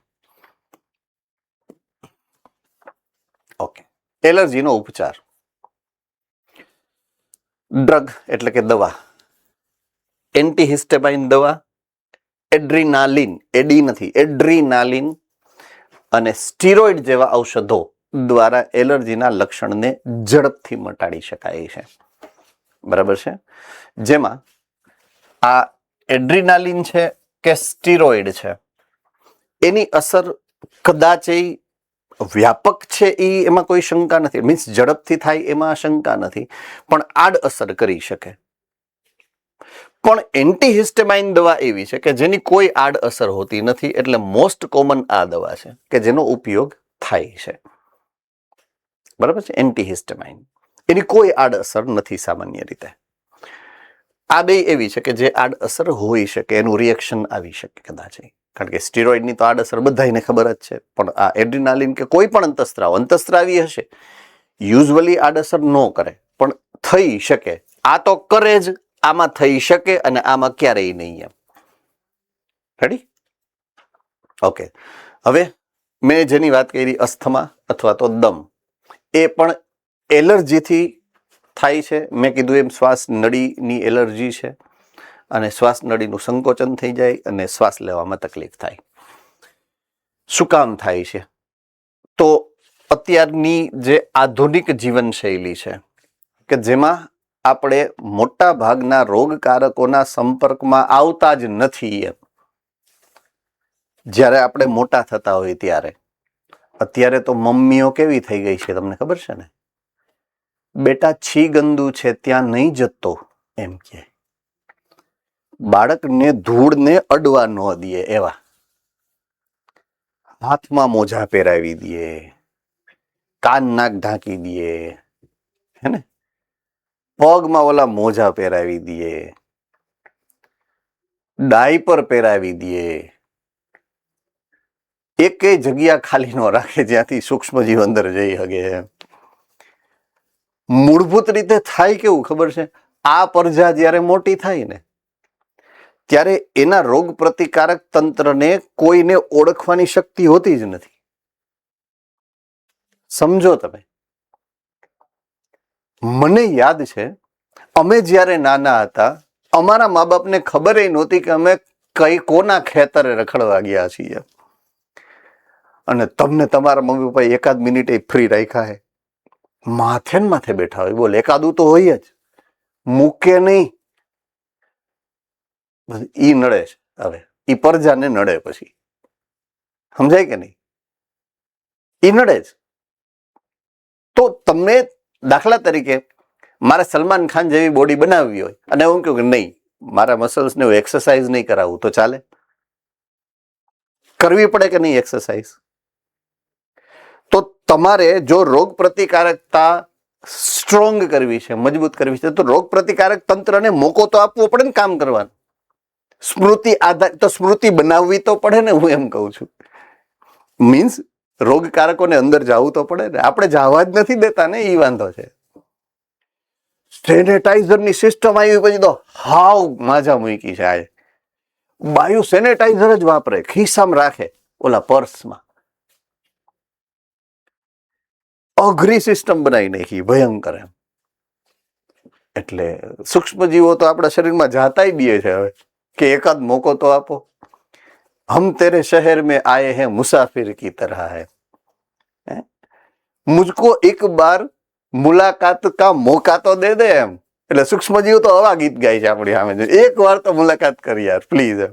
Speaker 1: ઓકે, એલર્જીનો ઉપચાર. ડ્રગ એટલે કે દવા, એન્ટીહિસ્ટેમાઇન દવા, એડ્રીનાલિન, એડી નથી, એડ્રીનાલિન અને સ્ટીરોઇડ જેવા ઔષધો દ્વારા એલર્જીના લક્ષણને ઝડપથી મટાડી શકાય છે. બરાબર છે? જેમાં આ એડ્રીનાલિન છે કે સ્ટીરોઇડ છે, એની અસર કદાચ વ્યાપક છે, એમાં કોઈ શંકા નથી. મીન્સ ઝડપથી થાય એમાં શંકા નથી, પણ આડઅસર કરી શકે. પણ એન્ટીહિસ્ટેમાઇન દવા એવી છે કે જેની કોઈ આડઅસર હોતી નથી, એટલે મોસ્ટ કોમન આ દવા છે કે જેનો ઉપયોગ થાય છે. બરાબર છે? એન્ટીહિસ્ટેમાઇન, એની કોઈ આડઅસર નથી સામાન્ય રીતે. આ બે એવી છે કે જે આડઅસર હોઈ શકે, એનું રિએક્શન આવી શકે કદાચ. કારણ કે સ્ટીરોઇડની તો આડઅસર બધાને ખબર જ છે, પણ આ એડ્રીનાલિન કે કોઈ પણ અંતસ્ત્રાવી હશે, યુઝ્યુઅલી આડઅસર ન કરે, પણ થઈ શકે. આ તો કરે જ, આમાં થઈ શકે અને આમાં ક્યારેય નહીં એમ. રેડી? ઓકે. હવે મેં જેની વાત કરી, અસ્થમા અથવા તો દમ, એ પણ એલર્જીથી થાય છે. મેં કીધું એમ શ્વાસ નળીની એલર્જી છે અને શ્વાસ નળીનું સંકોચન થઈ જાય અને શ્વાસ લેવામાં તકલીફ થાય. શું કામ થાય છે? તો અત્યારની જે આધુનિક જીવનશૈલી છે કે જેમાં આપણે મોટા ભાગના રોગકારકોના સંપર્કમાં આવતા જ નથી એમ. જ્યારે આપણે મોટા થતા હોય ત્યારે, અત્યારે તો મમ્મીઓ કેવી થઈ ગઈ છે તમને ખબર છે ને? બેટા છી ગંદુ છે ત્યાં નહીં જતો એમ કે. બાળકને ધૂળને અડવા ન દે એવા. હાથમાં મોજા પહેરાવી દે, કાન નાક ઢાંકી દે, હે ને? પગમાં ઓલા મોજા પહેરાવી દે, ડાયપર પહેરાવી દે, એકેય જગ્યા ખાલી ન રાખે જ્યાંથી સૂક્ષ્મજીવ અંદર જઈ શકે. મૂળભૂત રીતે થાય કેવું ખબર છે? આ પ્રજા જ્યારે મોટી થાય ને ત્યારે એના રોગ પ્રતિકારક તંત્રને કોઈને ઓળખવાની શક્તિ હોતી જ નથી. સમજો તમે. મને યાદ છે, અમે જ્યારે નાના હતા, અમારા મા બાપને ખબર નહોતી કે અમે કોના ખેતરે રખડવા ગયા છીએ. અને તમને તમારા મમ્મી પપ્પા એકાદ મિનિટ ફ્રી રાખ્યા હે, માથે ને માથે બેઠા હોય. બોલ, એકાદું તો હોય જ, મૂકે નહીં. ઈ નડે છે. હવે ઈ પરજાને નડે પછી, સમજાય કે નહીં? ઈ નડે જ. તો તમને દાખલા તરીકે મારે સલમાન ખાન જેવી બોડી બનાવવી હોય અને હું કહું કે નહીં, મારા મસલ્સને હું એક્સરસાઇઝ નહીં કરાવું, તો ચાલે? કરવી પડે કે નહીં એક્સરસાઇઝ? તો તમારે જો રોગ પ્રતિકારકતા સ્ટ્રોંગ કરવી છે, મજબૂત કરવી છે, તો રોગ પ્રતિકારક તંત્રને મોકો તો આપવો પડે ને કામ કરવાનું. સ્મૃતિ આધાર તો સ્મૃતિ બનાવવી તો પડે ને, હું એમ કહું છું. મીન્સ રોગકારકોને અંદર જવું તો પડે ને. આપણે જવા જ નથી દેતા ને, એ વાંધો છે. સેનેટાઈઝરની સિસ્ટમ આવી પછી તો હાવ માજા મૂકી છે. આ બાયુ સેનેટાઈઝર જ વાપરે, ખિસ્સામાં રાખે, ઓલા પર્સમાં. અઘરી સિસ્ટમ બનાવી નાખી, ભયંકર એમ. એટલે સૂક્ષ્મજીવો તો આપણા શરીરમાં જાતાય બીએ છે હવે કે એકાદ મોકો તો આપો. હમ તેરે શહેર में आए हैं मुसाफिर की तरह है, मुझको एक बार मुलाकात का मौका तो दे दे એમ. એટલે સૂક્ષ્મજીવ તો આવા ગીત ગાય છે આપણી સામે. એક વાર તો મુલાકાત કરી યાર પ્લીઝ.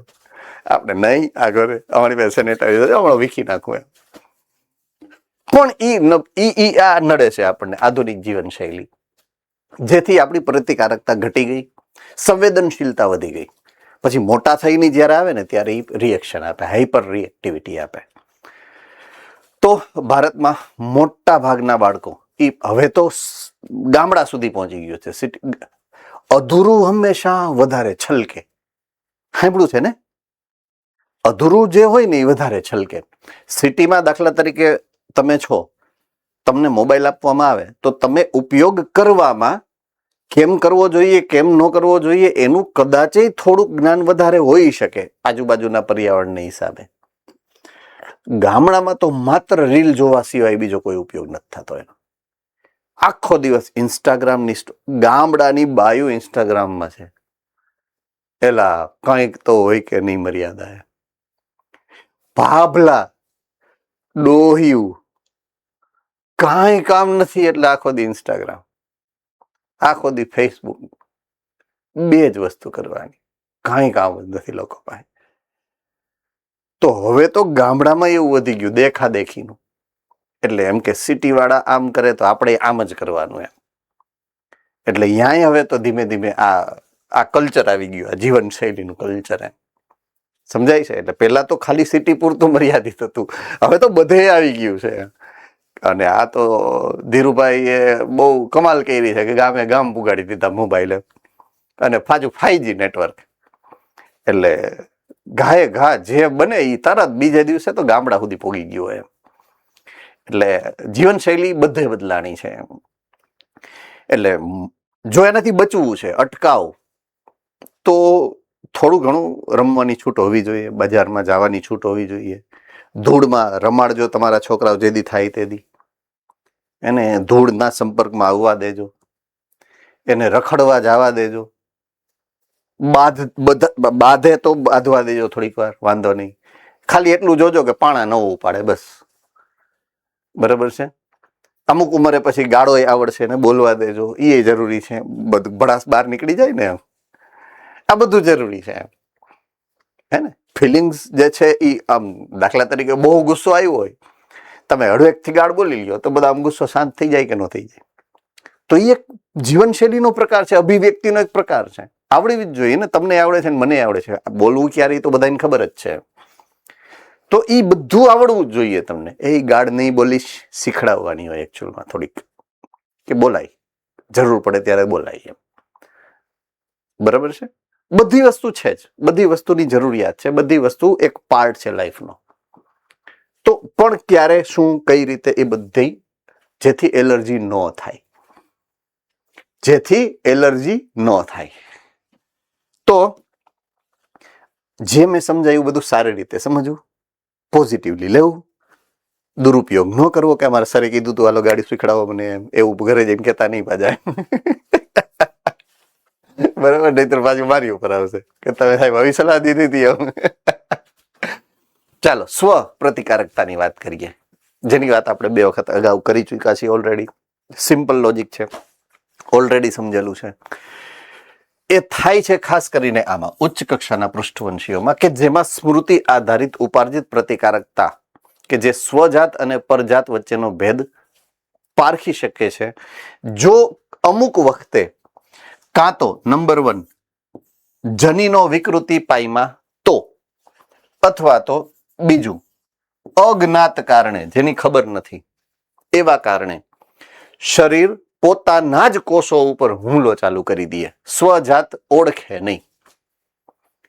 Speaker 1: આપણે નહીં આગળ અમારી પાસે સેનેટાઈઝર હમણાં વીખી નાખવું એમ. પણ ઈ આ નડે છે આપણને આધુનિક જીવનશૈલી, જેથી આપણી પ્રતિકારકતા ઘટી ગઈ, સંવેદનશીલતા વધી ગઈ. પછી મોટા થઈને જ્યારે આવે ને ત્યારે એ રિએક્શન આપે, હાઈપર રિએક્ટિવિટી આપે. તો ભારતમાં મોટા ભાગના બાળકો એ હવે તો ગામડા સુધી પહોંચી ગયું છે. સિટી અધૂરું હંમેશા વધારે છલકે. સાંભળ્યું છે ને? અધૂરું જે હોય ને એ વધારે છલકે. સિટીમાં દાખલા તરીકે તમે છો, તમને મોબાઈલ આપવામાં આવે તો તમે ઉપયોગ કરવામાં કેમ કરવો જોઈએ, કેમ ન કરવો જોઈએ એનું કદાચ થોડુંક જ્ઞાન વધારે હોઈ શકે આજુબાજુના પર્યાવરણના હિસાબે. ગામડામાં તો માત્ર રીલ જોવા સિવાય બીજો કોઈ ઉપયોગ નથી થતો એનો. આખો દિવસ ઇન્સ્ટાગ્રામની ગામડાની બાયું ઇન્સ્ટાગ્રામમાં છે. એલા કંઈક તો હોય કે નહીં મર્યાદા. ભાભલા ડોહ્યું કાંઈ કામ નથી એટલે આખો દી ઇન્સ્ટાગ્રામ, આખો દી ફેસબુક, બે જ વસ્તુ કરવાની, કાંઈ કામ જ નથી લોકો પાસે. તો હવે તો ગામડામાં એવું વધી ગયું દેખાદેખીનું. એટલે એમ કે સિટી વાળા આમ કરે તો આપણે આમ જ કરવાનું એમ. એટલે ન્યાય હવે તો ધીમે ધીમે આ કલ્ચર આવી ગયું, આ જીવનશૈલીનું કલ્ચર એમ. સમજાય છે? એટલે પહેલા તો ખાલી સિટી પૂરતું મર્યાદિત હતું, હવે તો બધે આવી ગયું છે. અને આ તો ધીરુભાઈએ બહુ કમાલ કરી છે કે ગામે ગામ પુગાડી દીધા મોબાઈલે, અને પાછું 5G નેટવર્ક. એટલે ઘાએ ઘા જે બને એ તરત બીજે દિવસે તો ગામડા સુધી પોગી ગયો એમ. એટલે જીવનશૈલી બધે બદલાણી છે એમ. એટલે જો એનાથી બચવું છે, અટકાવ, તો થોડું ઘણું રમવાની છૂટ હોવી જોઈએ, બજારમાં જવાની છૂટ હોવી જોઈએ. ધૂળમાં રમાડજો તમારા છોકરાઓ જેદી થાય તેદી. એને ધૂળના સંપર્કમાં આવવા દેજો, એને રખડવા જવા દેજો. બાંધે તો બાંધવા દેજો થોડીક વાર, વાંધો નહીં. ખાલી એટલું જોજો કે પાણા ન ઉપાડે બસ. બરાબર છે? અમુક ઉંમરે પછી ગાળો આવડશે ને બોલવા દેજો, એ જરૂરી છે. બધું ભડાસ બહાર નીકળી જાય ને, આ બધું જરૂરી છે એમ. હે ને? ફિલિંગ્સ જે છે એ આમ દાખલા તરીકે બહુ ગુસ્સો આવ્યો હોય, તમે હળવેકથી ગાળ બોલી લ્યો તો બધા આમ ગુસ્સો શાંત થઈ જાય કે ન થઈ જાય. તો એ એક જીવનશૈલીનો પ્રકાર છે, અભિવ્યક્તિનો એક પ્રકાર છે. આવડવી જ જોઈએ ને. તમને આવડે છે ને મને આવડે છે. બોલવું ક્યારે તો બધાને ખબર જ છે. તો એ બધું આવડવું જ જોઈએ તમને. એ ગાળ નહીં બોલીશ શીખડાવવાની હોય એકચ્યુઅલમાં થોડીક, કે બોલાય, જરૂર પડે ત્યારે બોલાય એમ. બરાબર છે? બધી વસ્તુ છે જ, બધી વસ્તુની જરૂરિયાત છે, બધી વસ્તુ એક પાર્ટ છે લાઈફનો. તો પણ ક્યારે શું કઈ રીતે એ બધી, જેથી એલર્જી ન થાય, જેથી એલર્જી ન થાય. તો જે મેં સમજાયું બધું સારી રીતે સમજવું, પોઝિટિવલી લેવું, દુરુપયોગ ન કરવો કે અમારા સરે કીધું તું હાલો ગાડી શીખડાવો મને એમ, એવું ઘરે જઈને કહેતા નહીં પાછા. બરાબર? નહીતર પાછું મારી ઉપર આવશે કે તમે સાહેબ આવી સલાહ દીધી હતી એમ. ચાલો સ્વ પ્રતિકારકતાની વાત કરીએ, જેની વાત આપણે 2 વખત અગાઉ કરી ચૂક્યા છીએ ઓલરેડી. સિમ્પલ લોજિક છે, ઓલરેડી સમજેલું છે. એ થાય છે ખાસ કરીને આમાં ઉચ્ચ કક્ષાના પૃષ્ઠવંશીઓમાં, કે જેમાં સ્મૃતિ આધારિત ઉપાર્જિત પ્રતિકારકતા, કે જે સ્વજાત અને પરજાત વચ્ચેનો ભેદ પારખી શકે છે. જો અમુક વખતે કાં તો નંબર 1 જનીનો વિકૃતિ પાયમાં તો, અથવા તો બીજું અજ્ઞાત કારણે, જેની ખબર નથી એવા કારણે શરીર પોતાના જ કોષો ઉપર હુમલો ચાલુ કરી દે, સ્વજાત ઓળખે નહીં,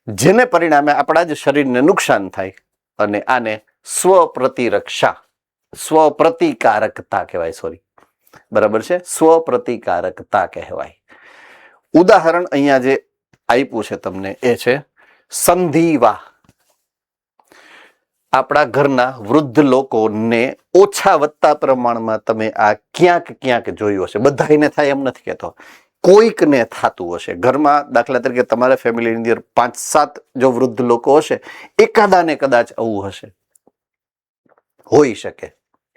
Speaker 1: જેને પરિણામે આપણા જ શરીરને નુકસાન થાય. અને આને સ્વપ્રતિરક્ષા, સ્વપ્રતિકારકતા કહેવાય. સોરી, બરાબર છે? સ્વપ્રતિકારકતા કહેવાય. ઉદાહરણ અહીંયા જે આપ્યું છે તમને એ છે સંધિવા. આપણા ઘરના વૃદ્ધ લોકોને ઓછા વત્તા પ્રમાણમાં તમે આ ક્યાંક ક્યાંક જોયું હશે. બધાને થાય એમ નથી કહેતો, કોઈકને થતું હશે. ઘરમાં દાખલા તરીકે તમારા ફેમિલીની અંદર 5-7 જો વૃદ્ધ લોકો હશે, એકાદાને કદાચ આવું હશે, હોઈ શકે.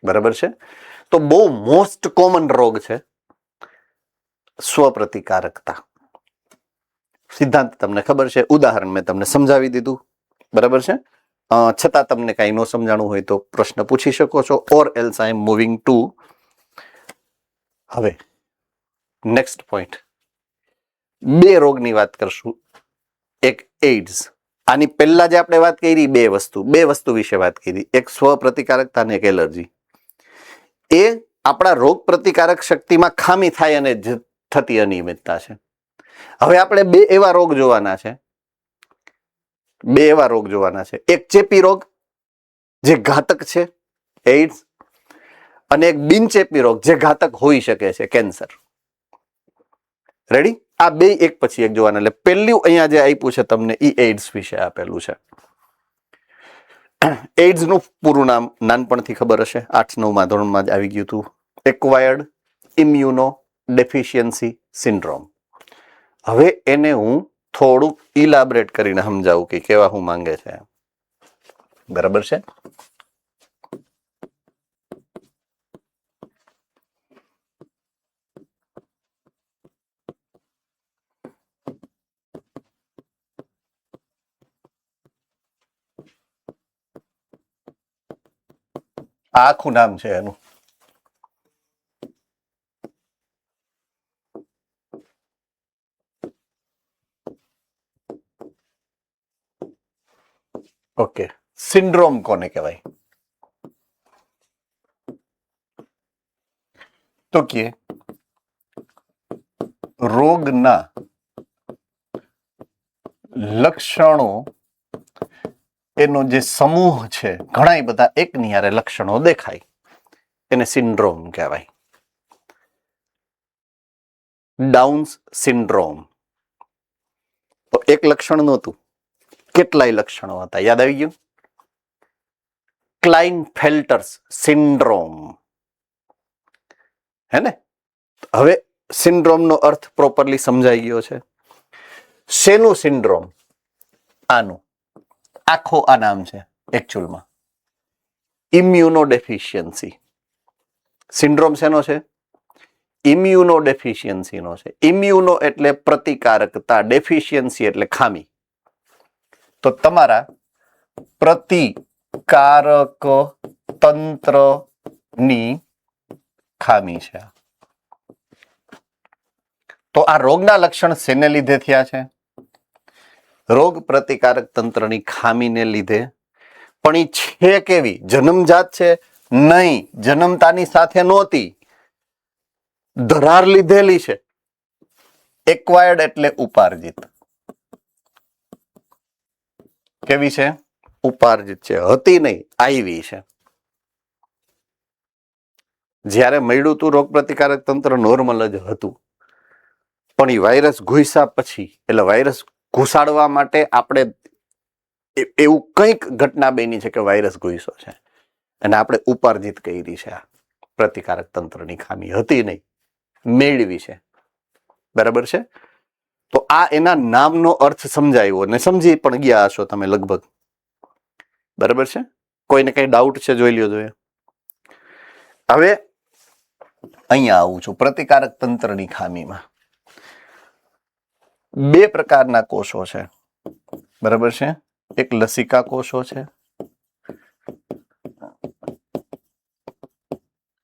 Speaker 1: બરાબર છે? તો બહુ મોસ્ટ કોમન રોગ છે. સ્વપ્રતિકારકતા. સિદ્ધાંત તમને ખબર છે, ઉદાહરણ મેં તમને સમજાવી દીધું, બરાબર છે. છતાં તમને કાંઈ ન સમજાણું હોય તો પ્રશ્ન પૂછી શકો છો, or else I am moving to હવે નેક્સ્ટ પોઈન્ટ. બે રોગની વાત કરશું, એક એઇડ્સ. આની પહેલા જે આપણે વાત કરી બે વસ્તુ વિશે વાત કરી, એક સ્વપ્રતિકારકતા અને એક એલર્જી. એ આપણા રોગ પ્રતિકારક શક્તિમાં ખામી થાય અને થતી અનિયમિતતા છે. હવે આપણે બે એવા રોગ જોવાના છે, એક ચેપી રોગ જે ઘાતક છે એઇડ્સ, અને એક બિનચેપી રોગ જે ઘાતક હોઈ શકે છે કેન્સર. રેડી? આ બે એક પછી એક જોવાના. એટલે પહેલું અહીંયા જે આપ્યું છે તમને ઈ એઇડ્સ વિશે આપેલું છે. એઇડ્સ નું પૂરું નામ નાનપણથી ખબર હશે, 8-9મા ધોરણમાં જ આવી ગયું હતું, એક્વાયર્ડ ઇમ્યુનો ડેફિશિયન્સી સિન્ડ્રોમ. હવે એને હું થોડુંક ઇલાબરેટ કરીને સમજાવું કે કેવા હું માંગે છે, બરાબર છે. આખું નામ છે એનું. ઓકે, સિન્ડ્રોમ કોને કહેવાય? તો કે રોગના લક્ષણો એનો જે સમૂહ છે, ઘણા બધા એક નિહારે લક્ષણો દેખાય, એને સિન્ડ્રોમ કહેવાય. ડાઉન્સ સિન્ડ્રોમ તો એક લક્ષણ નહોતું, કેટલાય લક્ષણો હતા. યાદ આવી ગયું? ક્લાઇનફેલ્ટર્સ સિન્ડ્રોમ, હે ને? હવે સિન્ડ્રોમનો અર્થ પ્રોપરલી સમજાઈ ગયો છે. શેનું સિન્ડ્રોમ? આનું આખો આ નામ છે એકચ્યુઅલમાં ઇમ્યુનો ડેફિશિયન્સી. સિન્ડ્રોમ શેનો છે? ઇમ્યુનો ડેફિશિયન્સીનો છે. ઇમ્યુનો એટલે પ્રતિકારકતા, ડેફિશિયન્સી એટલે ખામી. તો તમારા પ્રતિકારક તંત્રની ખામી છે. તો આ રોગના લક્ષણ શેને લીધે થયા છે? રોગ પ્રતિકારક તંત્રની ખામીને લીધે. પણ એ છે કેવી? જન્મજાત છે? નહીં, જન્મતાની સાથે નહોતી, ધરાર લીધેલી છે. એક્વાયર્ડ એટલે ઉપાર્જિત. કેવી છે? ઉપાર્જિત છે, હતી નહીં, આવી છે. જ્યારે મળ્યું તું રોગ પ્રતિકારક તંત્ર નોર્મલ જ હતું, પણ એ વાયરસ ઘૂસ્યા પછી, એટલે વાયરસ ઘુસાડવા માટે આપણે એવું કંઈક ઘટના બની છે કે વાયરસ ઘૂસ્યો છે અને આપણે ઉપાર્જિત કરી છે. આ પ્રતિકારક તંત્રની ખામી હતી નહીં, મેળવી છે, બરાબર છે. તો આ એના નામનો અર્થ સમજાયો અને સમજી પણ ગયા હશો તમે લગભગ, બરાબર છે. કોઈને કઈ ડાઉટ છે? જોઈ લ્યો જોઈએ. હવે અહીંયા આવું છું. પ્રતિકારક તંત્રની ખામીમાં બે પ્રકારના કોષો છે, બરાબર છે. એક લસિકા કોષો છે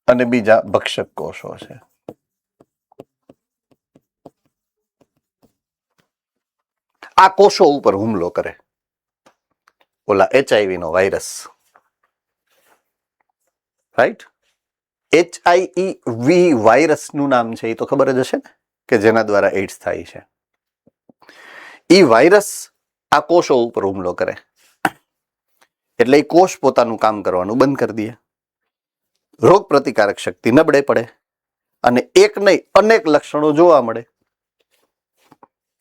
Speaker 1: અને બીજા ભક્ષક કોષો છે. આ કોષો ઉપર હુમલો કરે ઓલા HIV નો વાયરસ, રાઈટ? HIV વાયરસ નું નામ છે એ તો ખબર જ હશે ને, કે જેના દ્વારા એઇડ્સ થાય છે. એ વાયરસ આ કોષો ઉપર હુમલો કરે એટલે એ કોષ પોતાનું કામ કરવાનું બંધ કરી દે, રોગ પ્રતિકારક શક્તિ નબળે પડે અને એક નહીં અનેક લક્ષણો જોવા મળે.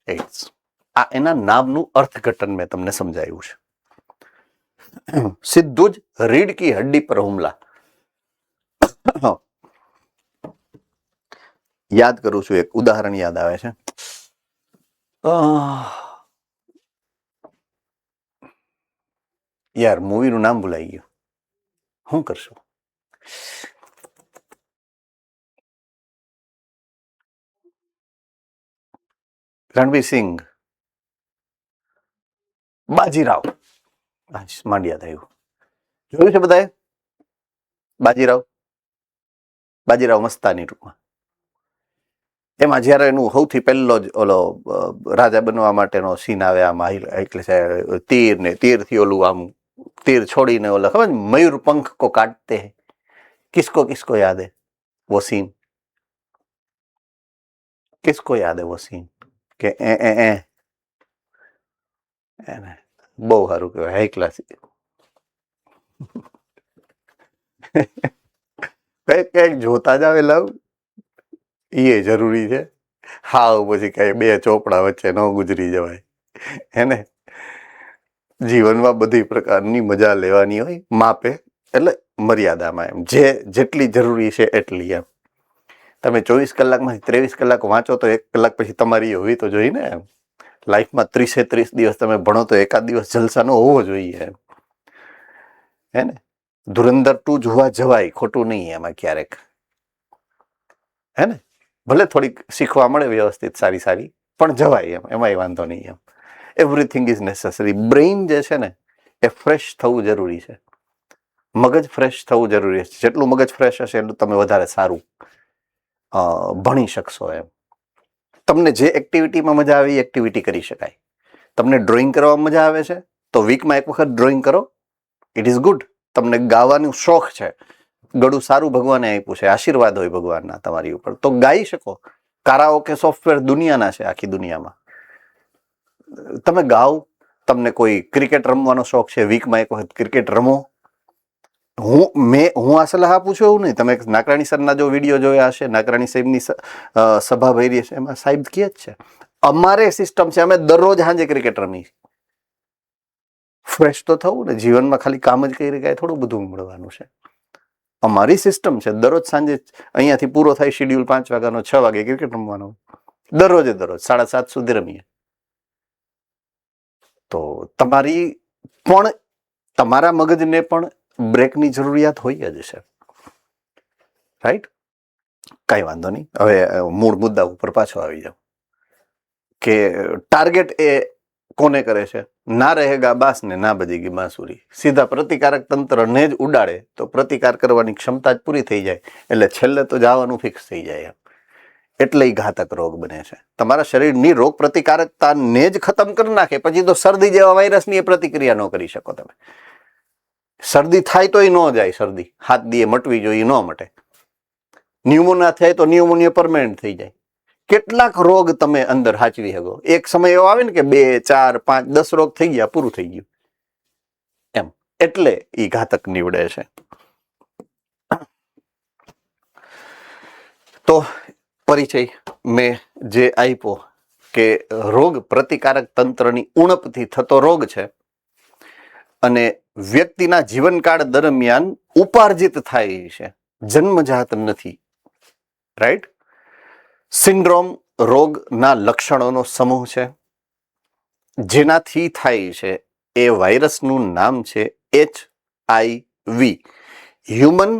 Speaker 1: એઇડ્સ. આ એના નામનું અર્થઘટન મેં તમને સમજાવ્યું છે. સીધું જ રીઢ કી હડ્ડી પર હુમલા. યાદ કરું છું, એક ઉદાહરણ યાદ આવે છે. યાર, મૂવીનું નામ ભૂલાઈ ગયું, શું કરશું? રણવીર સિંઘ, બાજીરાવ, માંડ્યા થયું. જોયું છે બધાએ બાજીરાવ? બાજીરાવ મસ્તાની ટૂંકમાં. એમાં જ્યારે એનું સૌથી પહેલો જ ઓલો રાજા બનવા માટેનો સીન આવે, આમાં એટલે તીર ને તીરથી ઓલું આમ તીર છોડીને ઓલા ખબર ને મયુર પંખ કો કાટતે હૈ, કિસકો કિસકો યાદ હે वो सीन? किसको याद है वो सीन કે એને બહુ સારું કહેવાય, હાઈ ક્લાસ. કઈક કઈક જોતા જાવ લવ એ જરૂરી છે. હાવ પછી કઈ બે ચોપડા વચ્ચે ન ગુજરી જવાય. એને જીવનમાં બધી પ્રકારની મજા લેવાની હોય માપે, એટલે મર્યાદામાં, એમ જે જેટલી જરૂરી છે એટલી. એમ તમે 24 કલાકમાં 23 કલાક વાંચો તો 1 કલાક પછી તમારી હોવી તો જોઈએ ને. એમ લાઈફમાં 30 દિવસ તમે ભણો તો એકાદ દિવસ જલસાનો હોવો જોઈએ. એમ હે ને? ધુરંધર 2 જોવા જવાય, ખોટું નહીં એમાં ક્યારેક, હે ને? ભલે થોડીક શીખવા મળે વ્યવસ્થિત સારી સારી, પણ જવાય એમ, એમાંય વાંધો નહીં. એમ એવરીથિંગ ઇઝ નેસેસરી. બ્રેઇન જે છે ને એ ફ્રેશ થવું જરૂરી છે, મગજ ફ્રેશ થવું જરૂરી છે. જેટલું મગજ ફ્રેશ હશે એટલું તમે વધારે સારું ભણી શકશો. એમ તમને જે એક્ટિવિટીમાં મજા આવે એ એક્ટિવિટી કરી શકાય. તમને ડ્રોઈંગ કરવામાં મજા આવે છે તો વીકમાં એક વખત ડ્રોઈંગ કરો, ઇટ ઇઝ ગુડ. તમને ગાવાનો શોખ છે, ગળું સારું ભગવાને આપ્યું છે, આશીર્વાદ હોય ભગવાનના તમારી ઉપર, તો ગાઈ શકો. કારાઓકે સોફ્ટવેર દુનિયાના છે, આખી દુનિયામાં. તમે ગાઓ. તમને કોઈ ક્રિકેટ રમવાનો શોખ છે, વીકમાં એક વખત ક્રિકેટ રમો. હું આ સલાહ આપું છું એવું નહીં. તમે નાકરાણી સરના જો વિડીયો જોયા હશે, નાકરાણી સાહેબની સભા ભરી છે, એમાં સાહેબ કહે જ છે અમારે સિસ્ટમ છે, અમે દરરોજ સાંજે ક્રિકેટ રમી. ફ્રેશ તો થવું ને, જીવનમાં ખાલી કામ જ કરી કાંઈ થોડું બધું મળવાનું છે. અમારી સિસ્ટમ છે દરરોજ સાંજે અહીંયાથી પૂરો થાય શેડ્યુલ 5 વાગ્યાનો, 6 વાગે ક્રિકેટ રમવાનો. દરરોજ 7:30 સુધી રમીએ. તો તમારી પણ તમારા મગજને પણ બ્રેકની જરૂરિયાત હોય જ છે, રાઈટ? કાંઈ વાંધો નહીં. હવે મૂળ મુદ્દા ઉપર પાછો આવી જાવ કે ટાર્ગેટ એ કોને કરે છે? ના રહેગા બાસ ને ના બજેગી બાંસુરી. સીધા પ્રતિકારક તંત્રને જ ઉડાડે તો પ્રતિકાર કરવાની ક્ષમતા જ પૂરી થઈ જાય, એટલે છેલ્લે તો જવાનું ફિક્સ થઈ જાય. એટલે ઘાતક રોગ બને છે. તમારા શરીરની રોગ પ્રતિકારકતાને જ ખતમ કરી નાખે. પછી તો શરદી જેવા વાયરસની એ પ્રતિક્રિયા ન કરી શકો તમે. શરદી થાય તોય ન જાય, શરદી હાથ દીએ મટવી જોઈએ, ન મટે. ન્યુમોનિયા થાય તો ન્યુમોનિયા પરમાનન્ટ થઈ જાય. કેટલાક રોગ તમે અંદર હાચવી શકો. એક સમય એવો આવે ને કે 2, 4, 5, 10 રોગ થઈ ગયા, પૂરું થઈ ગયું. એમ એટલે એ ઘાતક નીવડે છે. તો પરિચય મેં જે આપ્યો કે રોગ પ્રતિકારક તંત્રની ઉણપથી થતો રોગ છે અને વ્યક્તિના જીવનકાળ દરમિયાન ઉપાર્જિત થાય છે, જન્મજાત નથી. રાઈટ? સિન્ડ્રોમ રોગના લક્ષણોનો સમૂહ છે. જેનાથી થાય છે એ વાયરસનું નામ છે HIV, હ્યુમન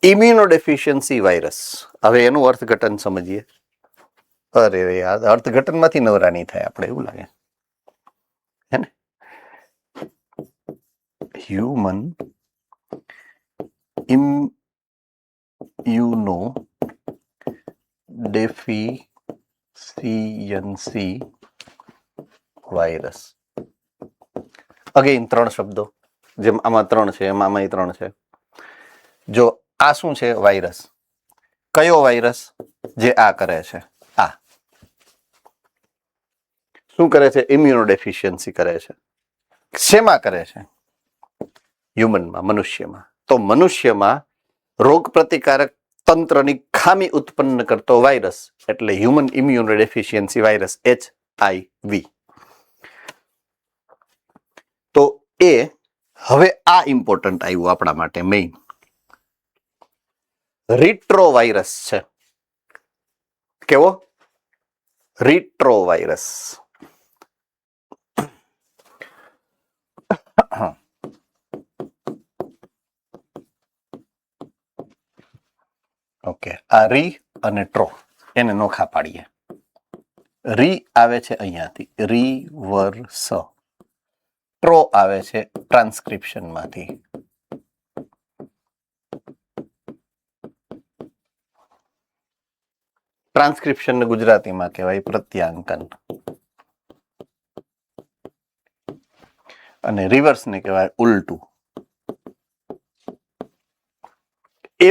Speaker 1: ઇમ્યુનોડેફિશિયન્સી વાયરસ. હવે એનું અર્થઘટન સમજીએ. અરે યાર, અર્થઘટનમાંથી નવરા નહીં થાય આપણે, એવું લાગે હે ને? Human ઇમ્યુનોડેફિશિયન્સી virus. અગેન 3 શબ્દો, જેમ આમાં 3 છે એમાં આમાંય 3 છે. જો આ શું છે? વાયરસ. કયો વાયરસ? જે આ કરે છે. આ શું કરે છે? ઇમ્યુનોડેફિશિયન્સી કરે છે. શેમાં કરે છે? હ્યુમનમાં, મનુષ્યમાં. તો મનુષ્યમાં રોગ પ્રતિકારક તંત્રની ખામી ઉત્પન્ન કરતો વાયરસ એટલે હ્યુમન ઇમ્યુનોડેફિશિયન્સી વાયરસ, HIV. તો એ હવે આ ઇમ્પોર્ટન્ટ આવ્યું આપણા માટે મેઇન. રિટ્રો વાયરસ છે. કેવો? Retro virus. ઓકે, આ રી અને ટ્રો એને નોખા પાડીએ. રી આવે છે અહીંયાથી, રિવર્સ. ટ્રો આવે છે ટ્રાન્સક્રિપ્શન માંથી. ટ્રાન્સક્રિપ્શન ને ગુજરાતીમાં કહેવાય પ્રત્યાંકન, અને રિવર્સ ને કહેવાય ઉલટું.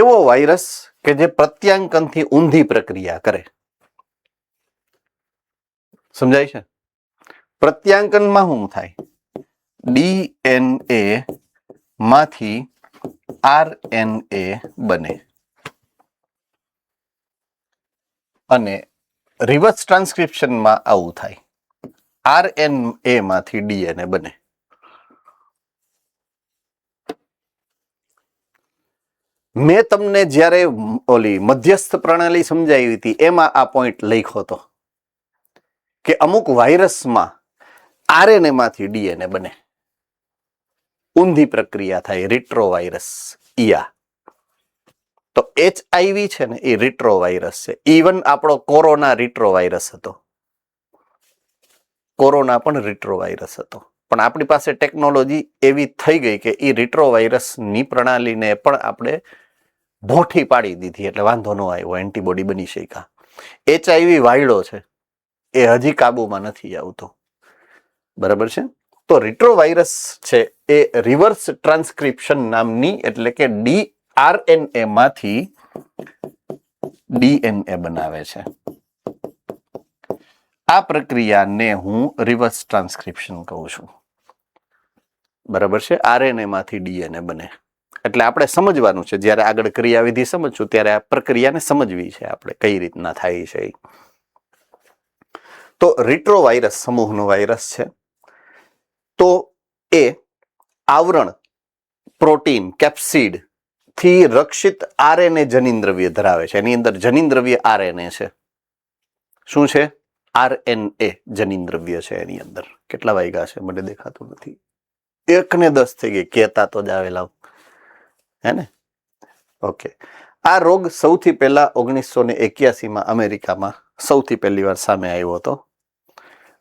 Speaker 1: એવો વાયરસ કે જે પ્રત્યાંકનથી ઊંધી પ્રક્રિયા કરે. સમજાય છે? પ્રત્યાંકનમાં શું થાય? ડીએનએ માંથી આરએનએ બને, અને રિવર્સ ટ્રાન્સક્રિપ્શનમાં આવું થાય, આરએનએ માંથી ડીએનએ બને. મેં તમને જ્યારે ઓલી મધ્યસ્થ પ્રણાલી સમજાવી હતી એમાં આ પોઈન્ટ લખ્યો હતો કે અમુક વાયરસમાં આરએનએ માંથી ડીએનએ બને, ઊંધી પ્રક્રિયા થાય, રિટ્રો વાયરસ ઈયા. તો HIV છે ને એ રિટ્રો વાયરસ છે. ઇવન આપણો કોરોના રિટ્રો વાયરસ હતો, કોરોના પણ રિટ્રો વાયરસ હતો. પણ આપણી પાસે ટેકનોલોજી એવી થઈ ગઈ કે એ રિટ્રો વાયરસની પ્રણાલીને પણ આપણે ભોઠી પાડી દીધી, એટલે વાંધો ન આવ્યો, એન્ટીબોડી બની શક્યા. HIV વાયડો છે, એ હજી કાબુમાં નથી આવતો. બરાબર છે? તો રિટ્રો વાયરસ છે એ રિવર્સ ટ્રાન્સક્રિપ્શન નામની, એટલે કે આરએનએ માંથી ડીએનએ બનાવે છે. આ પ્રક્રિયાને હું રિવર્સ ટ્રાન્સક્રિપ્શન કહું છું. બરાબર છે? આરએનએ માંથી ડીએનએ બને. એટલે આપણે સમજવાનું છે, જ્યારે આગળ ક્રિયાવિધિ સમજશું ત્યારે આ પ્રક્રિયાને સમજવી છે આપણે, કઈ રીતના થાય છે. તો રિટ્રો વાયરસ સમૂહનો વાયરસ છે. તો એ આવરણ પ્રોટીન કેપ્સિડ થી રક્ષિત આરએનએ જનીનદ્રવ્ય ધરાવે છે. એની અંદર જનીનદ્રવ્ય આરએનએ છે. શું છે? આરએનએ જનીનદ્રવ્ય છે એની અંદર. કેટલા વાગ્યા છે મને દેખાતું નથી. 1:10 થઈ ગઈ, કહેતા તો જ આવેલા હે ને. ઓકે. આ રોગ સૌથી પહેલા 1981માં અમેરિકામાં સૌથી પહેલી વાર સામે આવ્યો હતો,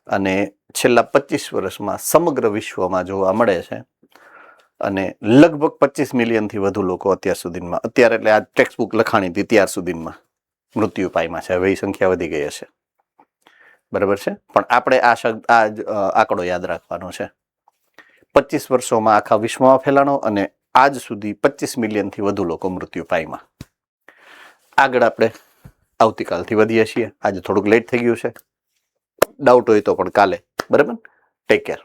Speaker 1: અને છેલ્લા 25 વર્ષમાં સમગ્ર વિશ્વમાં જોવા મળે છે. અને લગભગ 25 મિલિયનથી વધુ લોકો અત્યાર સુધીમાં, અત્યારે એટલે આ ટેક્સ્ટ બુક લખાણી હતી ત્યાર સુધીમાં મૃત્યુ પામ્યા છે. હવે એ સંખ્યા વધી ગઈ હશે. બરાબર છે? પણ આપણે આ આંકડો યાદ રાખવાનો છે. 25 વર્ષોમાં આખા વિશ્વમાં ફેલાણો, અને આજ સુધી 25 મિલિયનથી વધુ લોકો મૃત્યુ પામ્યા. આગળ આપણે આવતીકાલથી વધીએ છીએ. આજે થોડુંક લેટ થઈ ગયું છે. ડાઉટ હોય તો પણ કાલે. બરાબર? Take care.